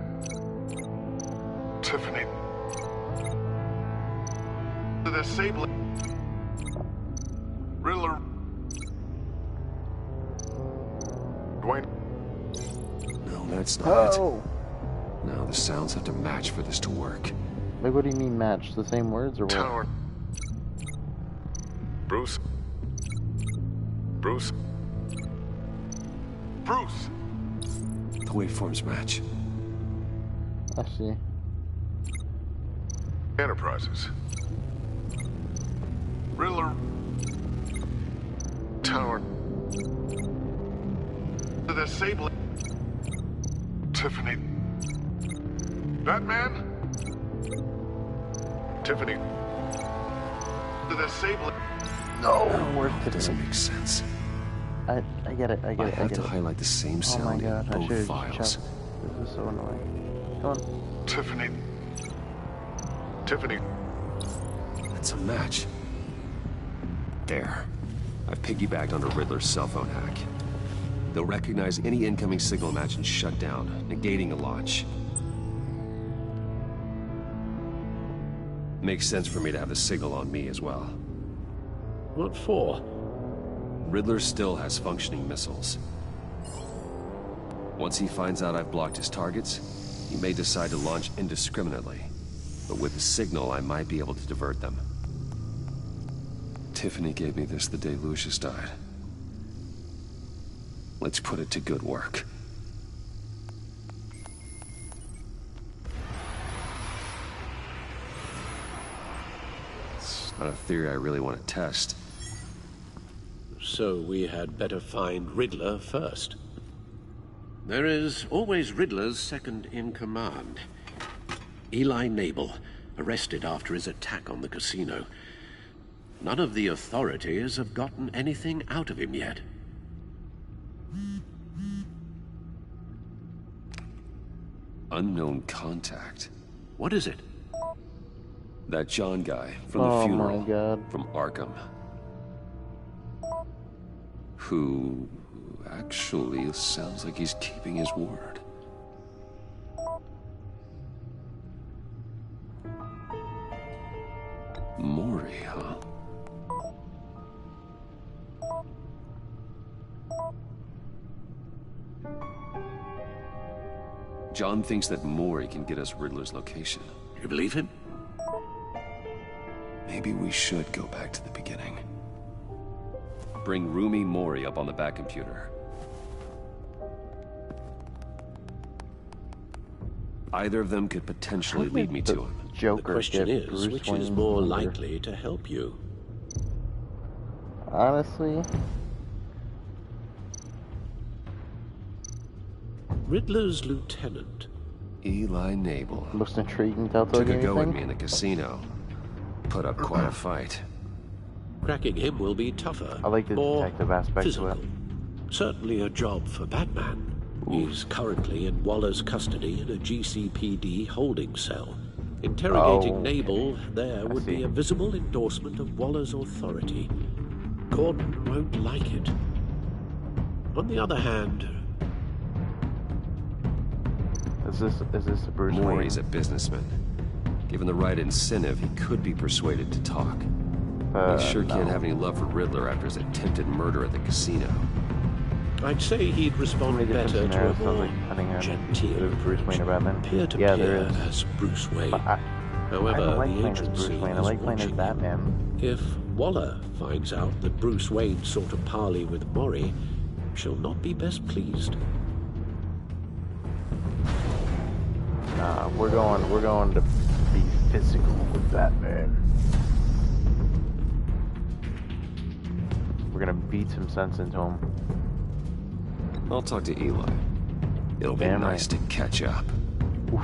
Tiffany? The disabling. Riddler? Dwayne? No, that's not it. No, the sounds have to match for this to work. Like, what do you mean match? The same words or what? Tower. Bruce? Bruce? Bruce! The waveforms match. I see. Enterprises. Riddler. Tower. The disabling. Tiffany. Batman? Tiffany. The disabling. No! That doesn't make sense. I get it, I get it. I have to highlight the same sound in both files. This is so annoying. Come on. Tiffany. Tiffany. That's a match. There. I've piggybacked onto Riddler's cell phone hack. They'll recognize any incoming signal match and shut down, negating a launch. Makes sense for me to have the signal on me as well. What for? Riddler still has functioning missiles. Once he finds out I've blocked his targets, he may decide to launch indiscriminately. But with the signal, I might be able to divert them. Tiffany gave me this the day Lucius died. Let's put it to good work. It's not a theory I really want to test. So we had better find Riddler first. There is always Riddler's second in command. Eli Nabel, arrested after his attack on the casino. None of the authorities have gotten anything out of him yet. Unknown contact. What is it? That John guy from the funeral. Oh my God. From Arkham. Who actually sounds like he's keeping his word. John thinks that Mori can get us Riddler's location. You believe him? Maybe we should go back to the beginning. Bring Rumi Mori up on the back computer. Either of them could potentially lead me to him. The question is, which is more likely to help you? Honestly, Riddler's lieutenant, Eli Nabel. Most intriguing Telltale Took a game, go you at think? me in the casino. Put up quite a fight. cracking him will be tougher. I like the detective aspect physical. to it. Certainly a job for BatMan. He's currently in Waller's custody in a GCPD holding cell. Interrogating Nabel there would be a visible endorsement of Waller's authority. Gordon won't like it. On the other hand... Is this a Bruce Wayne? Mori's a businessman. Given the right incentive, he could be persuaded to talk. He sure can't have any love for Riddler after his attempted murder at the casino. I'd say he'd respond better to a more genteel Bruce Wayne or Batman. peer-to-peer there is. as Bruce Wayne. I However, don't like the playing as agency Bruce Wayne. I is like playing as watching Batman. him. If Waller finds out that Bruce Wayne sought a parley with Mori, she'll not be best pleased. Nah, we're going to be physical with Batman. We're gonna beat some sense into him. I'll talk to Eli. It'll be nice to catch up.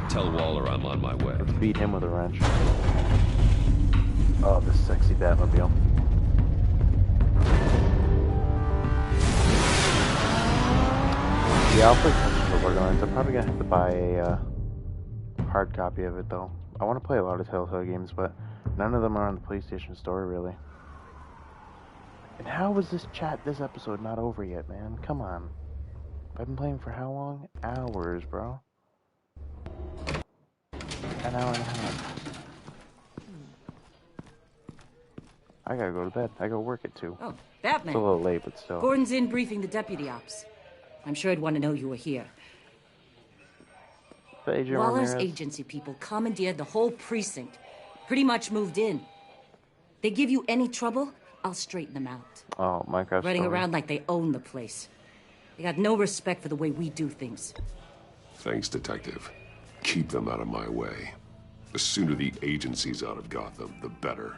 Tell Waller I'm on my way. Let's beat him with a wrench. Oh, this sexy Batmobile. Yeah, I'll play some of Borderlands. I'm probably gonna have to buy a hard copy of it though. I want to play a lot of Telltale games, but none of them are on the PlayStation Store really. And how was this episode not over yet, man? Come on. I've been playing for how long? Hours, bro. An hour and a half. I gotta go to bed. I go work at 2. Oh, Batman. It's a little late, but still. Gordon's in briefing the deputy ops. I'm sure he'd want to know you were here. Waller's agency people commandeered the whole precinct. Pretty much moved in. They give you any trouble, I'll straighten them out. Oh, Minecraft. Running around like they own the place. They got no respect for the way we do things. Thanks, Detective. Keep them out of my way. The sooner the agency's out of Gotham, the better.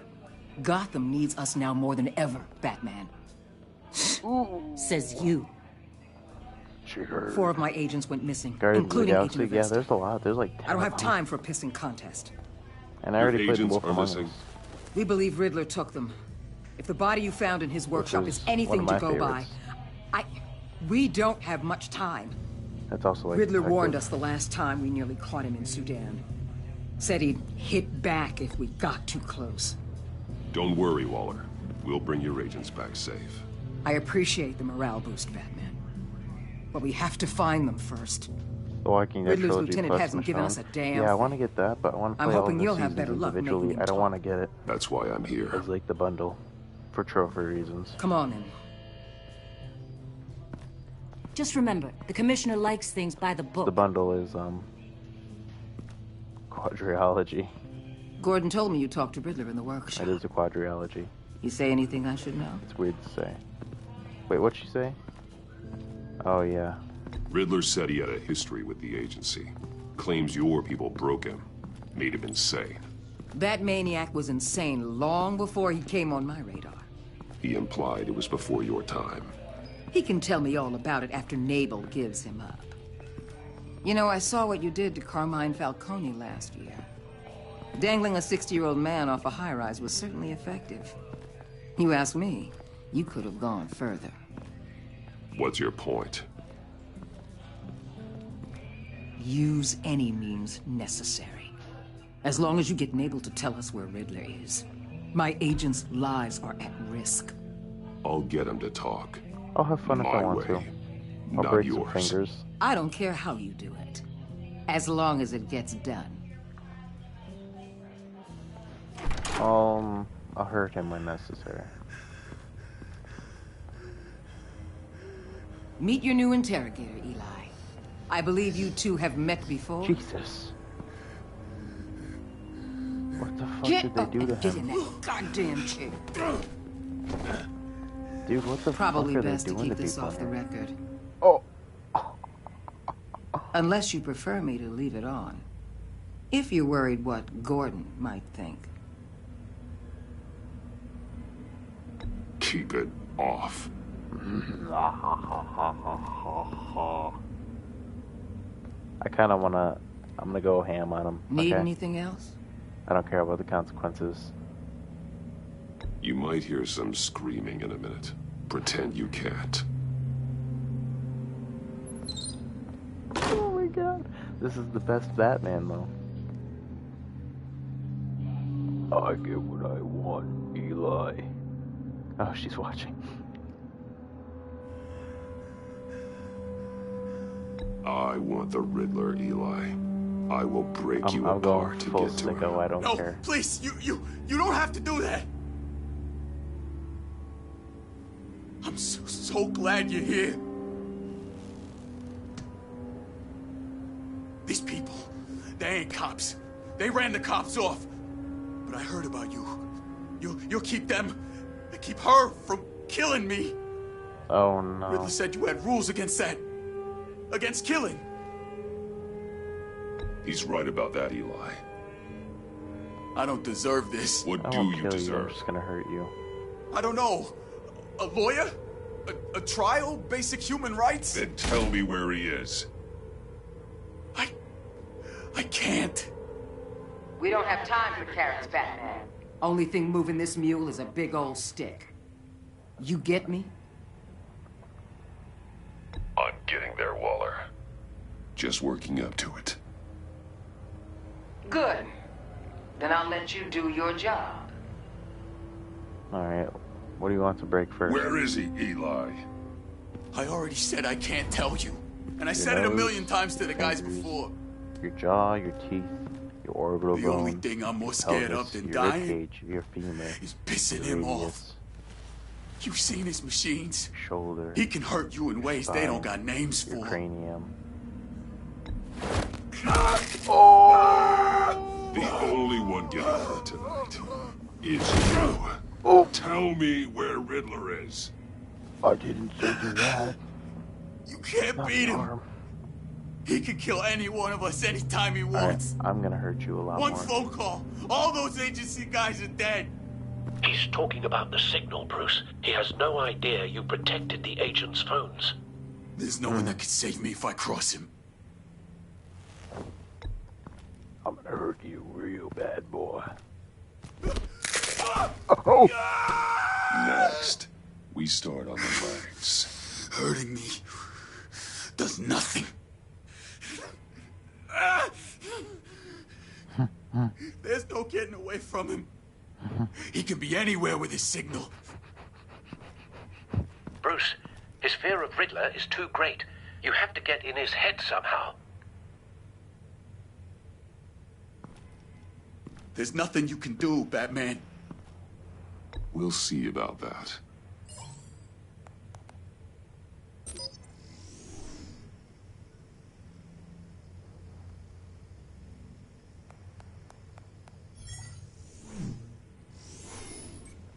Gotham needs us now more than ever, Batman. Says you. 4 of my agents went missing, including Agent Yeah, there's a lot. There's like 10 I don't have time for a pissing contest. And I already played the Wolf Among Us. We believe Riddler took them. If the body you found in his workshop is anything to go by, we don't have much time. That's also like Riddler warned us the last time we nearly caught him in Sudan. Said he'd hit back if we got too close. Don't worry, Waller. We'll bring your agents back safe. I appreciate the morale boost, Batman. But we have to find them first. The Walking Dead Riddler's trilogy lieutenant plus hasn't given Michonne. us a damn Yeah, I thing. want to get that, but I want to I'm play all hoping of the you'll have seasons better luck individually. making I don't them want to get it. That's why I'm here. It's like the bundle for trophy reasons. Come on in. Just remember, the commissioner likes things by the book. The bundle is quadrilogy. Gordon told me you talked to Riddler in the workshop. It is a quadrilogy. You say anything I should know? It's weird to say. Wait, what'd she say? Oh yeah. Riddler said he had a history with the agency. Claims your people broke him. Made him insane. That maniac was insane long before he came on my radar. He implied it was before your time. He can tell me all about it after Nabel gives him up. You know, I saw what you did to Carmine Falcone last year. Dangling a 60-year-old man off a high-rise was certainly effective. You ask me, you could have gone further. What's your point? Use any means necessary. As long as you get Nabel to tell us where Riddler is. My agents' lives are at risk. I'll get him to talk. I'll have fun if I want to. I'll break some fingers. I don't care how you do it. As long as it gets done. I'll hurt him when necessary. Meet your new interrogator, Eli. I believe you two have met before. Jesus. What the fuck Get did they up do and to get him? in that goddamn chair. Dude, what the Probably fuck are best they to doing keep to this people off the here? record. Oh. Unless you prefer me to leave it on. If you're worried what Gordon might think. Keep it off. I kind of want to... I'm going to go ham on him. Need okay? anything else? I don't care about the consequences. You might hear some screaming in a minute. Pretend you can't. Oh my god. This is the best Batman, though. I get what I want, Eli. Oh, she's watching. I want the Riddler, Eli. I will break you I'm going apart to full get to sicko, him. I don't No, care. please, you don't have to do that. I'm so glad you're here. These people, they ain't cops. They ran the cops off. But I heard about you. You'll keep them, keep her from killing me. Oh no. Riddler said you had rules against that. Against killing. He's right about that, Eli. I don't deserve this. What I do won't you kill deserve? I'm just gonna hurt you. I don't know. A lawyer? A trial? Basic human rights? Then tell me where he is. I can't. We don't have time for carrots, Batman. Only thing moving this mule is a big old stick. You get me? I'm getting there, Waller. Just working up to it. Good. Then I'll let you do your job. Alright. What do you want to break first? Where is he, Eli? I already said I can't tell you. And I Your said it a nose, million times to the guys fingers, before. Your jaw, your teeth, your orbital The bone. only thing I'm more your scared pelvis, of than your dying ribcage, your femur, is pissing your him radius, off. You've seen his machines. shoulder. He can hurt you in ways they don't got names your for. cranium. The only one getting hurt tonight is you. Oh. Tell me where Riddler is. I didn't say that. You can't beat him. He can kill any one of us anytime he wants. Right, I'm gonna hurt you a lot One more. phone call. All those agency guys are dead. He's talking about the signal, Bruce. He has no idea you protected the agent's phones. There's no one that can save me if I cross him. I'm gonna hurt you real bad, boy. Oh! Next, we start on the legs. Hurting me does nothing. There's no getting away from him. He can be anywhere with his signal. Bruce, his fear of Riddler is too great. You have to get in his head somehow. There's nothing you can do, Batman. We'll see about that.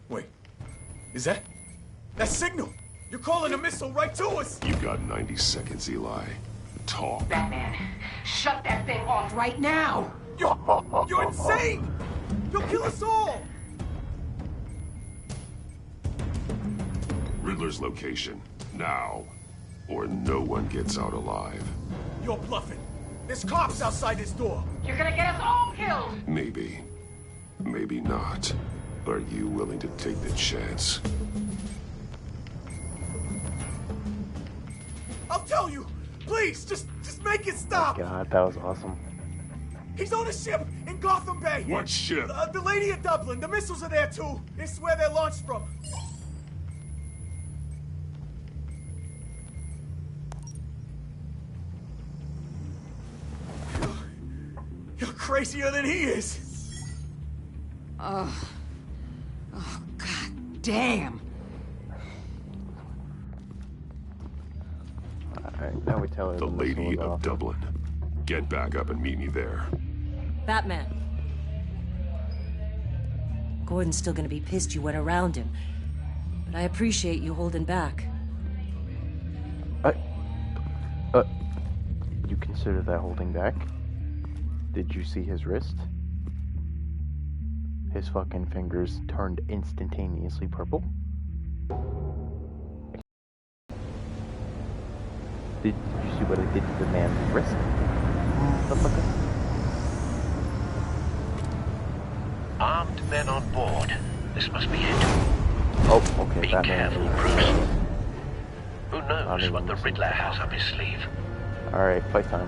Wait, is that signal? You're calling a missile right to us. You got 90 seconds, Eli. Talk. Batman, shut that thing off right now! You're insane! You'll kill us all! Riddler's location, now, or no one gets out alive. You're bluffing. There's cops outside this door. You're gonna get us all killed! Maybe. Maybe not. Are you willing to take the chance? I'll tell you. Please, just make it stop. Oh God, that was awesome. He's on a ship in Gotham Bay. What ship? The Lady of Dublin. The missiles are there too. It's where they're launched from. You're crazier than he is. Oh, God damn. Alright, now we tell her the Lady of Dublin. Get back up and meet me there. BatMan. Gordon's still gonna be pissed you went around him. But I appreciate you holding back. You consider that holding back? Did you see his wrist? His fucking fingers turned instantaneously purple. Did you see what it did to the man's wrist? Motherfucker. Armed men on board. This must be it. Oh, okay. Be careful, Bruce. Who knows what the Riddler has up his sleeve? Alright, fight time.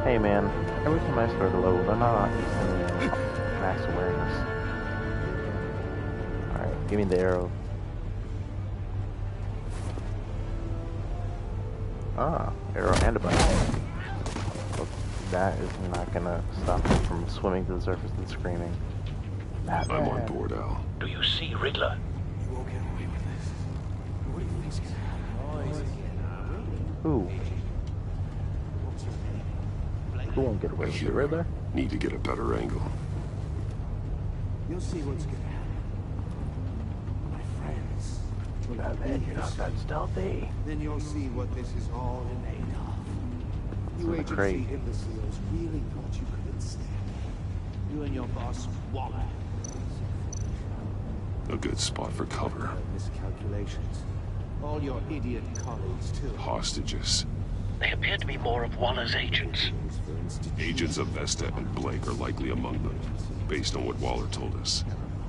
Hey man, every time I start a level, they're not using max awareness. Alright, give me the arrow. Ah, arrow and a button. Well, that is not gonna stop me from swimming to the surface and screaming. I'm on board, Al. Do you see Riddler? You won't get away with this. What do you think's gonna happen? Who? Who won't get away with the Riddler? Need to get a better angle. You'll see what's gonna happen. My friends. Man, you're not that stealthy. Then you'll see what this is all in aid of. You agency imbeciles really thought you could withstand me. You and your boss, Waller. A good spot for cover. Miscalculations. All your idiot colleagues, too. Hostages. They appear to be more of Waller's agents. Agents of Vesta and Blake are likely among them, based on what Waller told us.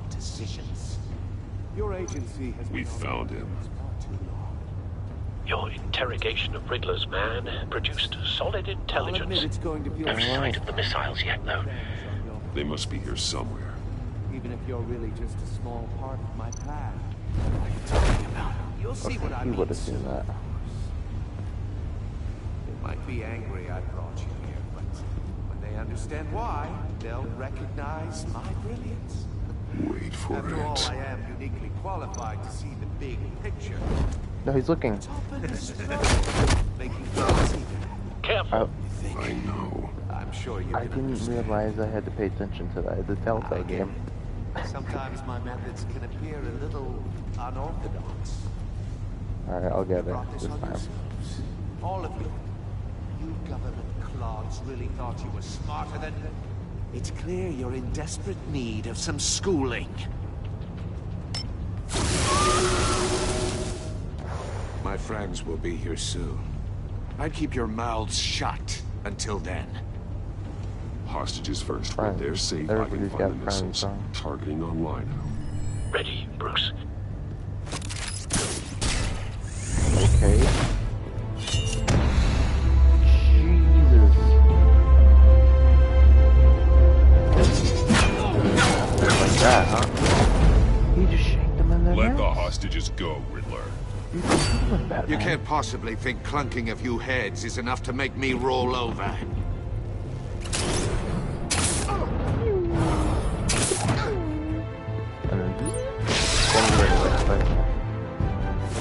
Decisions. Your agency has We found him. Your interrogation of Riddler's man produced solid intelligence. It's going to be No sight of the missiles yet, though. They must be here somewhere. Even if you're really just a small part of my plan. What are you talking about? You'll see what I He mean. would have seen that. They might be angry I brought you here, but when they understand why, they'll recognize my brilliance. Wait for After all, it. I am uniquely qualified to see the big picture. No, he's looking. Making you see that. Careful. I know. I'm sure you I didn't realize I had to pay attention to that. The Telltale game. Sometimes my methods can appear a little unorthodox. Alright, I'll get it Brought this this on time. yourselves. All of you. You government clods really thought you were smarter than... It's clear you're in desperate need of some schooling. My friends will be here soon. I'd keep your mouths shut until then. Hostages first. When they're safe, I can Everybody's find got the missiles. friends, Targeting online. Ready, Bruce. Okay. Jesus. Like that, huh? He just shanked him in the Let neck. the hostages go, Riddler. You can't possibly think clunking a few heads is enough to make me roll over. And then just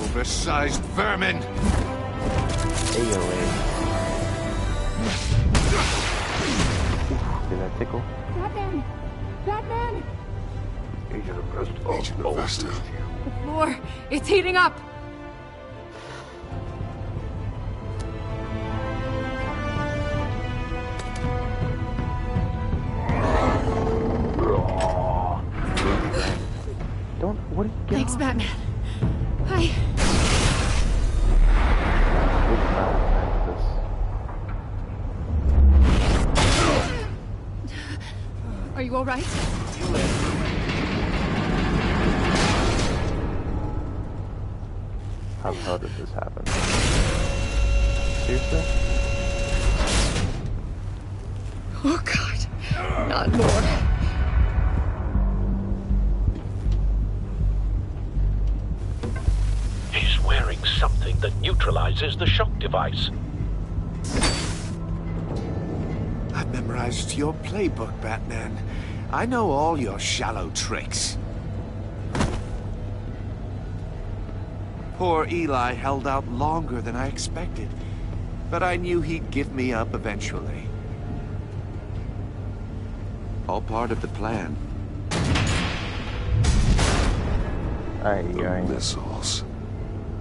Oversized vermin! AOA. Did that tickle? BatMan! BatMan! Agent of Vesta. Agent of Vesta. The floor, it's heating up! Don't, what are you getting? Thanks, BatMan. I... Are you all right? How did this happen? Seriously? Oh, God. Not more. He's wearing something that neutralizes the shock device. I've memorized your playbook, Batman. I know all your shallow tricks. Poor Eli held out longer than I expected, but I knew he'd give me up eventually. All part of the plan. The missiles.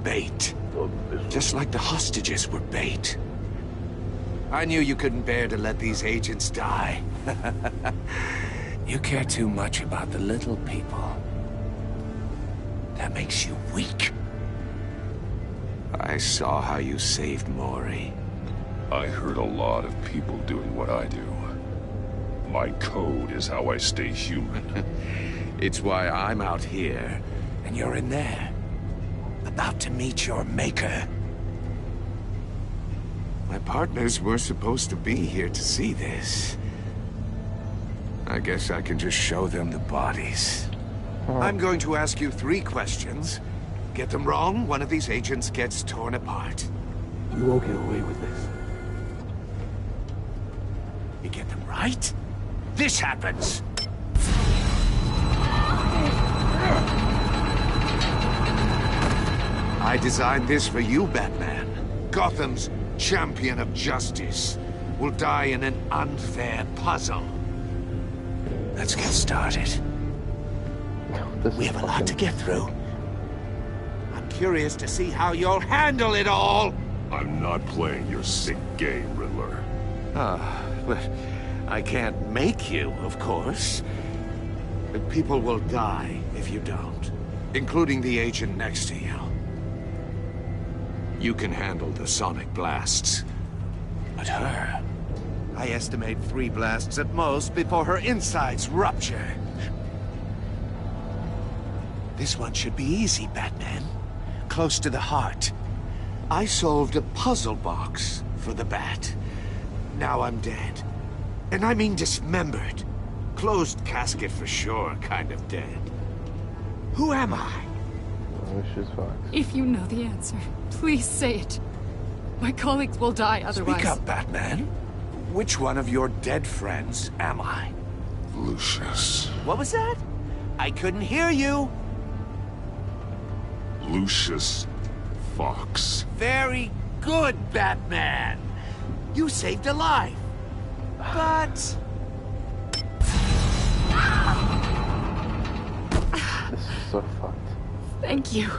Bait. Just like the hostages were bait. I knew you couldn't bear to let these agents die. You care too much about the little people. That makes you weak. I saw how you saved Maury. I heard a lot of people doing what I do. My code is how I stay human. It's why I'm out here, and you're in there. About to meet your maker. My partners were supposed to be here to see this. I guess I can just show them the bodies. I'm going to ask you 3 questions. Get them wrong, one of these agents gets torn apart. You won't get away with this. You get them right, this happens. I designed this for you, Batman. Gotham's champion of justice will die in an unfair puzzle. Let's get started. We have a lot to get through. I'm curious to see how you'll handle it all. I'm not playing your sick game, Riddler. But I can't make you, of course. But people will die if you don't, including the agent next to you. You can handle the sonic blasts. But her, I estimate 3 blasts at most before her insides rupture. This one should be easy, Batman. Close to the heart. I solved a puzzle box for the Bat. Now I'm dead. And I mean dismembered. Closed casket for sure, kind of dead. Who am I? If you know the answer, please say it. My colleagues will die otherwise. Speak up, Batman. Which one of your dead friends am I? Lucius. What was that? I couldn't hear you. Lucius Fox. Very good, Batman. You saved a life. But... This is so fucked. Thank you.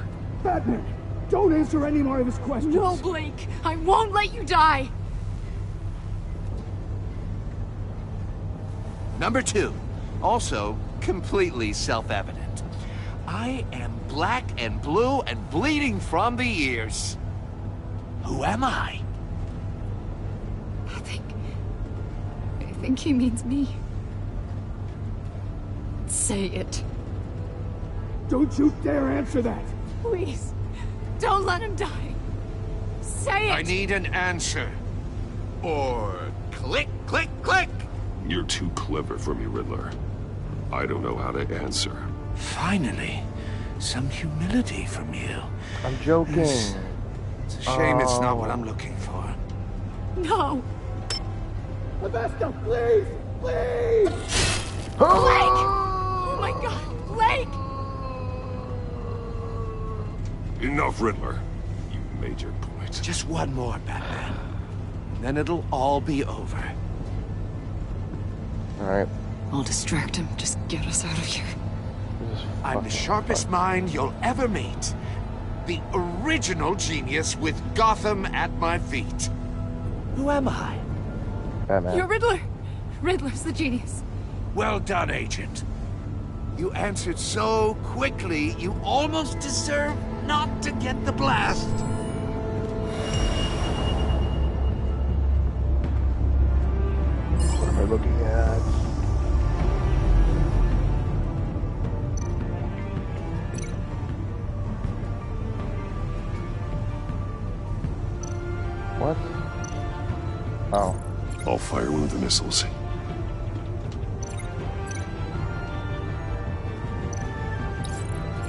Batman, don't answer any more of his questions. No, Blake. I won't let you die. Number 2. Also, completely self-evident. I am black and blue and bleeding from the ears. Who am I? I think he means me. Say it. Don't you dare answer that! Please, don't let him die. Say it! I need an answer. Or click, click, click! You're too clever for me, Riddler. I don't know how to answer. Finally, some humility from you. I'm joking. It's a shame it's not what I'm looking for. No! Mephisto, please! Please! Blake! Oh my god, Blake! Enough, Riddler. You made your point. Just one more, Batman. And then it'll all be over. Alright. I'll distract him. Just get us out of here. I'm the sharpest mind you'll ever meet. The original genius with Gotham at my feet. Who am I? Batman. You're Riddler. Riddler's the genius. Well done, Agent. You answered so quickly, you almost deserve not to get the blast. What am I looking at? What? Oh. I'll fire one of the missiles.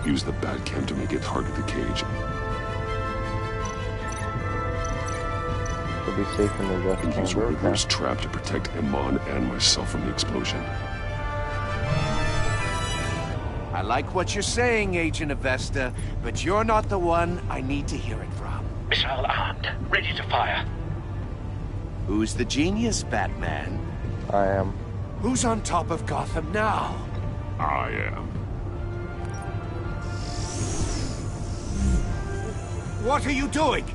Use the Batcam to make it target the cage. We'll be safe in the death And use chamber. Riddler's trap to protect Iman and myself from the explosion. I like what you're saying, Agent Avesta, but you're not the one I need to hear it from. Missile armed, ready to fire. Who's the genius, Batman? I am. Who's on top of Gotham now? I am. What are you doing?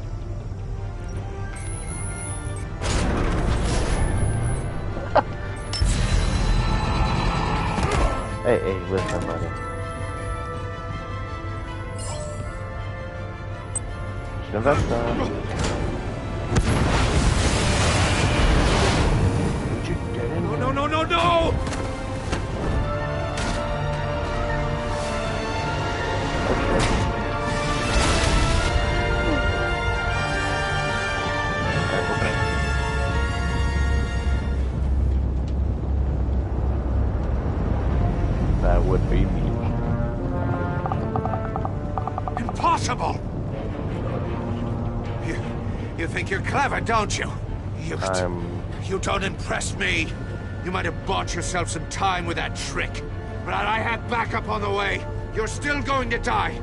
Hey, listen, buddy. Avesta. No! That would be me. Impossible! You think you're clever, don't you? You don't impress me. You might have bought yourself some time with that trick, but I had backup on the way. You're still going to die.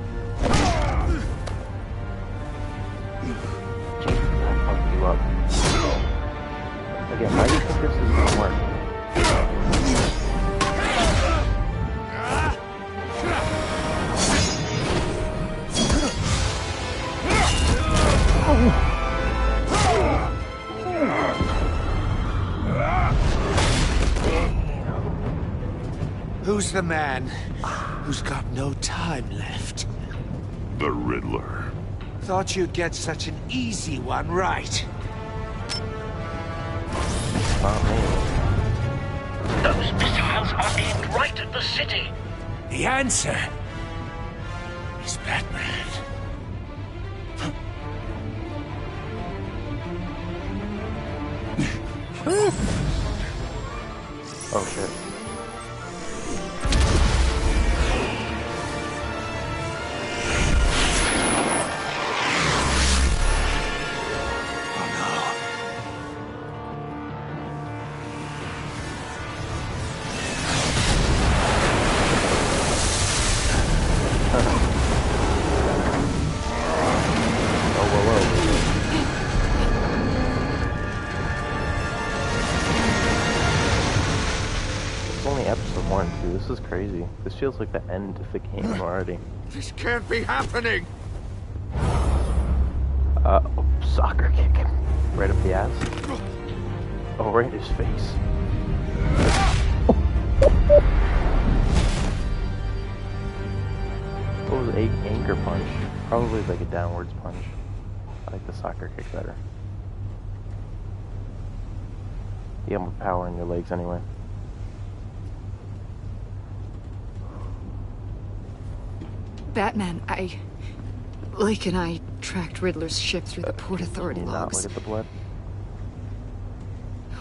Fuck you up. Again, why do you think this is gonna work? Who's the man who's got no time left? The Riddler. Thought you'd get such an easy one right. Those missiles are aimed right at the city. The answer is Batman. Oh shit. This is crazy. This feels like the end of the game already. This can't be happening! Soccer kick him. Right up the ass. Oh, right in his face. What was an anger punch? Probably like a downwards punch. I like the soccer kick better. You have more power in your legs anyway. Batman, Lake and I tracked Riddler's ship through the Port Authority logs. Look at the blood.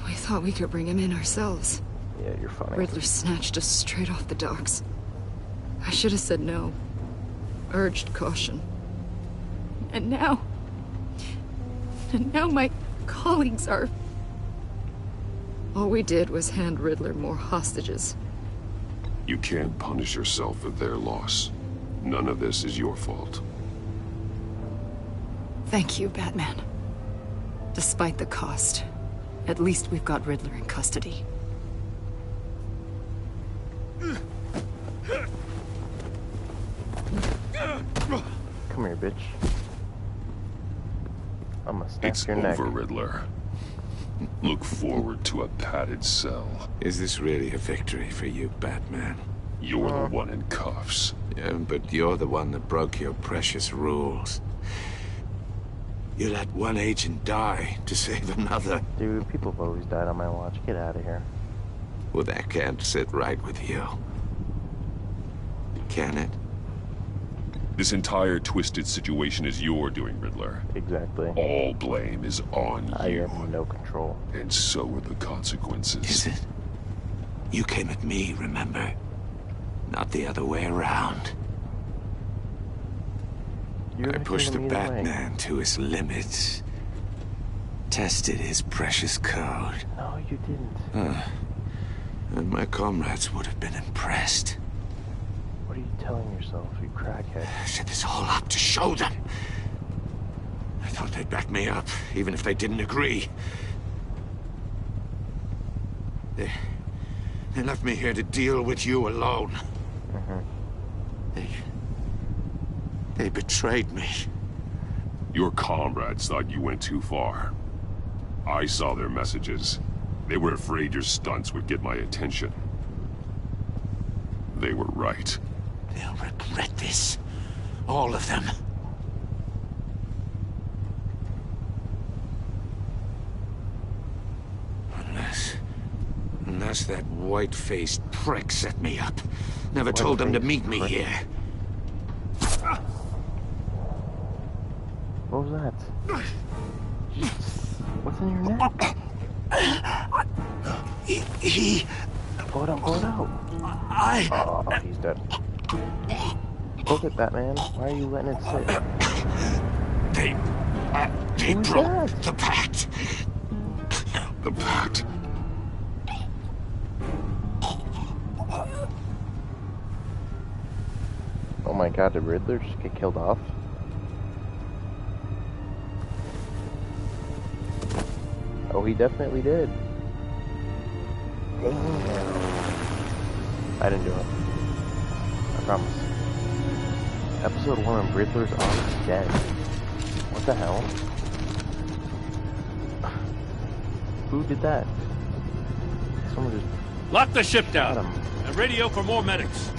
We thought we could bring him in ourselves. Yeah, you're funny. Riddler snatched us straight off the docks. I should have said no. Urged caution. And now my colleagues are... All we did was hand Riddler more hostages. You can't punish yourself for their loss. None of this is your fault. Thank you, Batman. Despite the cost, at least we've got Riddler in custody. Come here, bitch. I'm gonna snap your neck. It's over, Riddler. Look forward to a padded cell. Is this really a victory for you, Batman? You're the one in cuffs. Yeah, but you're the one that broke your precious rules. You let one agent die to save another. Dude, people have always died on my watch. Get out of here. Well, that can't sit right with you. Can it? This entire twisted situation is your doing, Riddler. Exactly. All blame is on you. I have no control. And so are the consequences. Is it? You came at me, remember? Not the other way around. I pushed the Batman to his limits. Tested his precious code. No, you didn't. And my comrades would have been impressed. What are you telling yourself, you crackhead? I set this all up to show them. I thought they'd back me up, even if they didn't agree. They left me here to deal with you alone. They betrayed me. Your comrades thought you went too far. I saw their messages. They were afraid your stunts would get my attention. They were right. They'll regret this. All of them. Unless that white-faced prick set me up. Never told them to meet me here. What was that? What's in your neck? He... Pull it out, pull it out. Oh, he's dead. Look at Batman. Why are you letting it sit? They broke the pact. The pact? Oh my god, did Riddler just get killed off? Oh, he definitely did. Damn. I didn't do it. I promise. Episode 1 of Riddler's already dead. What the hell? Who did that? Someone just... Lock the ship down! And radio for more medics.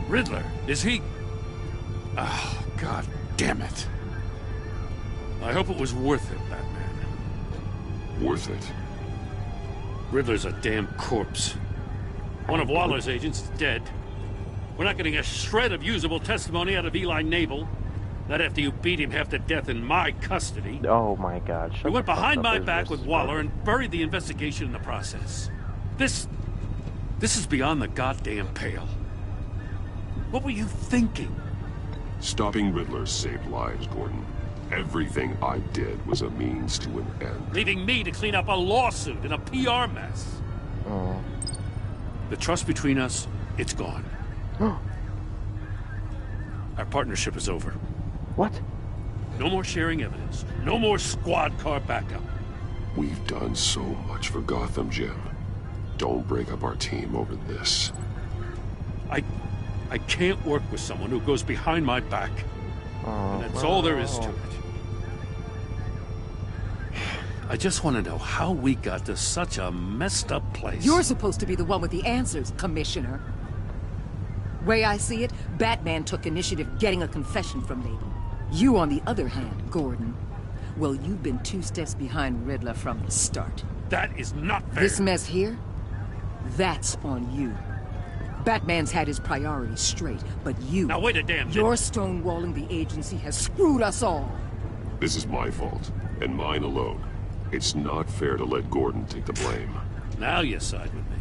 Riddler, is he... Oh, god damn it. I hope it was worth it, Batman. Worth it? Riddler's a damn corpse. One of Waller's agents is dead. We're not getting a shred of usable testimony out of Eli Naval. Not after you beat him half to death in my custody. Oh my god, You went behind my back with Waller and buried the investigation in the process. This is beyond the goddamn pale. What were you thinking? Stopping Riddler saved lives, Gordon. Everything I did was a means to an end. Leaving me to clean up a lawsuit and a PR mess. Oh. The trust between us, it's gone. Our partnership is over. What? No more sharing evidence. No more squad car backup. We've done so much for Gotham, Jim. Don't break up our team over this. I can't work with someone who goes behind my back. And that's all there is to it. I just want to know how we got to such a messed up place. You're supposed to be the one with the answers, Commissioner. Way I see it, Batman took initiative getting a confession from Naval. You, on the other hand, Gordon, well, you've been 2 steps behind Riddler from the start. That is not fair. This mess here, that's on you. Batman's had his priorities straight, but you... Now wait a damn minute. Your stonewalling the agency has screwed us all. This is my fault, and mine alone. It's not fair to let Gordon take the blame. Now you side with me.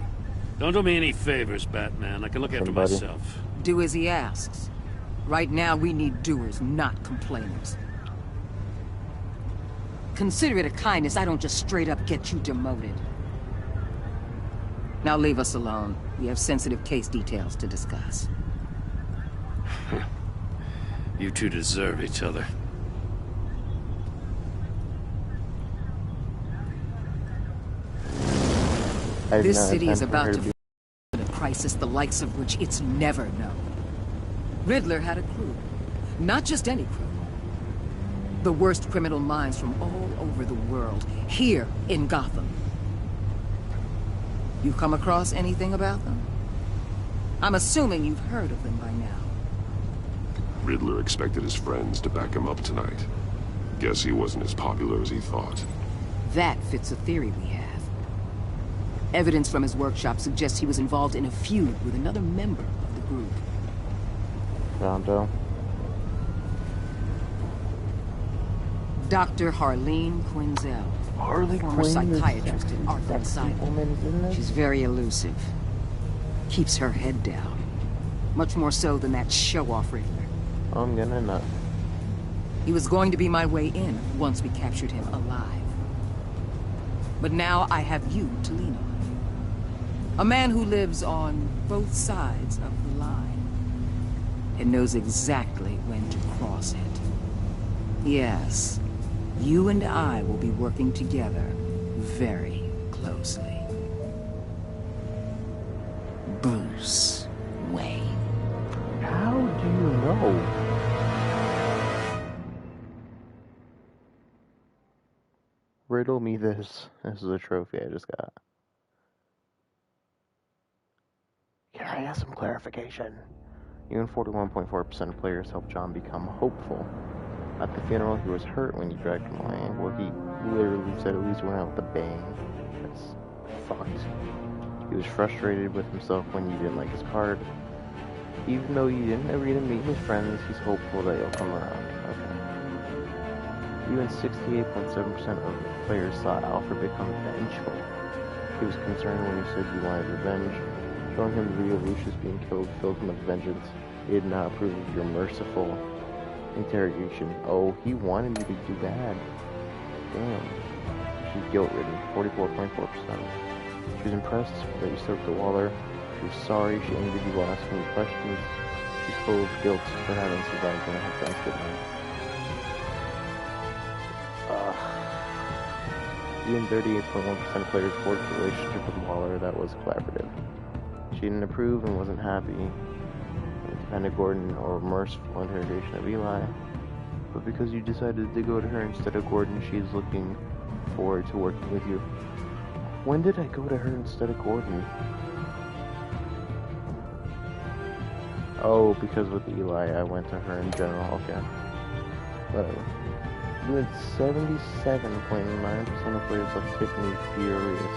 Don't do me any favors, Batman. I can look after myself. Do as he asks. Right now, we need doers, not complainers. Consider it a kindness I don't just straight up get you demoted. Now leave us alone. We have sensitive case details to discuss. You two deserve each other. This city is about to face a crisis the likes of which it's never known. Riddler had a crew. Not just any crew. The worst criminal minds from all over the world, here in Gotham. You come across anything about them? I'm assuming you've heard of them by now. Riddler expected his friends to back him up tonight. Guess he wasn't as popular as he thought. That fits a theory we have. Evidence from his workshop suggests he was involved in a feud with another member of the group. Rondo. Dr. Harleen Quinzel. Former psychiatrist in Arkham Asylum. She's very elusive. Keeps her head down. Much more so than that show-off Riddler. I'm gonna nut. He was going to be my way in once we captured him alive. But now I have you to lean on. A man who lives on both sides of the line and knows exactly when to cross it. Yes, you and I will be working together very closely. Bruce Wayne. How do you know? Riddle me this. This is a trophy I just got. Can I ask some clarification? Even 41.4% of players helped John become hopeful. At the funeral, he was hurt when you dragged him away. Well, he literally said at least went out with a bang. That's fucked. He was frustrated with himself when you didn't like his card. Even though you didn't agree to meet his friends, he's hopeful that you'll come around. Okay. Even 68.7% of players saw Alfred become vengeful. He was concerned when you said you wanted revenge. Showing him the video of Lucius being killed filled him with vengeance. He did not approve of your merciful interrogation. Oh, he wanted you to do bad. Damn. She's guilt-ridden, 44.4%. She was impressed that you spoke to Waller. She was sorry she angered you while asking you questions. She's full of guilt for having survived when her friends didn't. Even 38.1% of players forged a relationship with Waller that was collaborative. She didn't approve and wasn't happy with Defendant Gordon or merciful interrogation of Eli, but because you decided to go to her instead of Gordon, she's looking forward to working with you. When did I go to her instead of Gordon? Oh, because with Eli, I went to her in general. Okay. Whatever. You had 77.9% of players left Tiffany furious.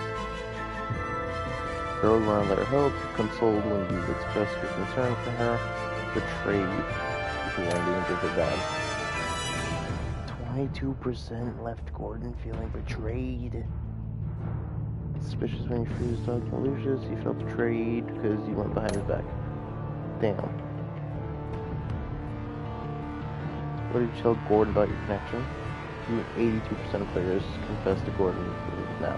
Girls around let her help, consoled when you expressed your concern for her, betrayed if you wanted to injure her dad. 22% left Gordon feeling betrayed. Suspicious when you refused to talk to Lucius, you felt betrayed because you went behind his back. Damn. What did you tell Gordon about your connection? 82% of players confessed to Gordon now.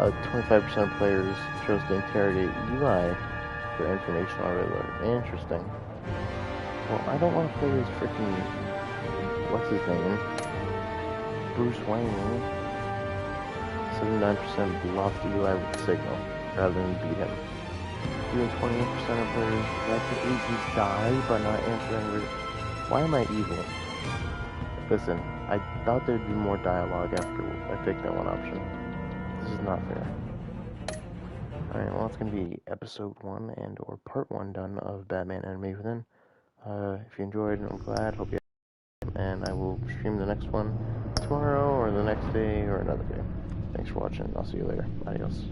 25% of players chose to interrogate Eli for information on Riddler. Interesting. Well, I don't want to play as freaking... what's his name? Bruce Wayne. 79% lost to Eli with the signal, rather than beat him. Even 28% of players let the agents die by not answering Riddler. Why am I evil? Listen, I thought there'd be more dialogue after I picked that one option. This is not fair. Alright, well, it's going to be episode 1 and or part 1 done of Batman Enemy Within. If you enjoyed, I'm glad. Hope you have, and I will stream the next one tomorrow or the next day or another day. Thanks for watching. I'll see you later. Adios.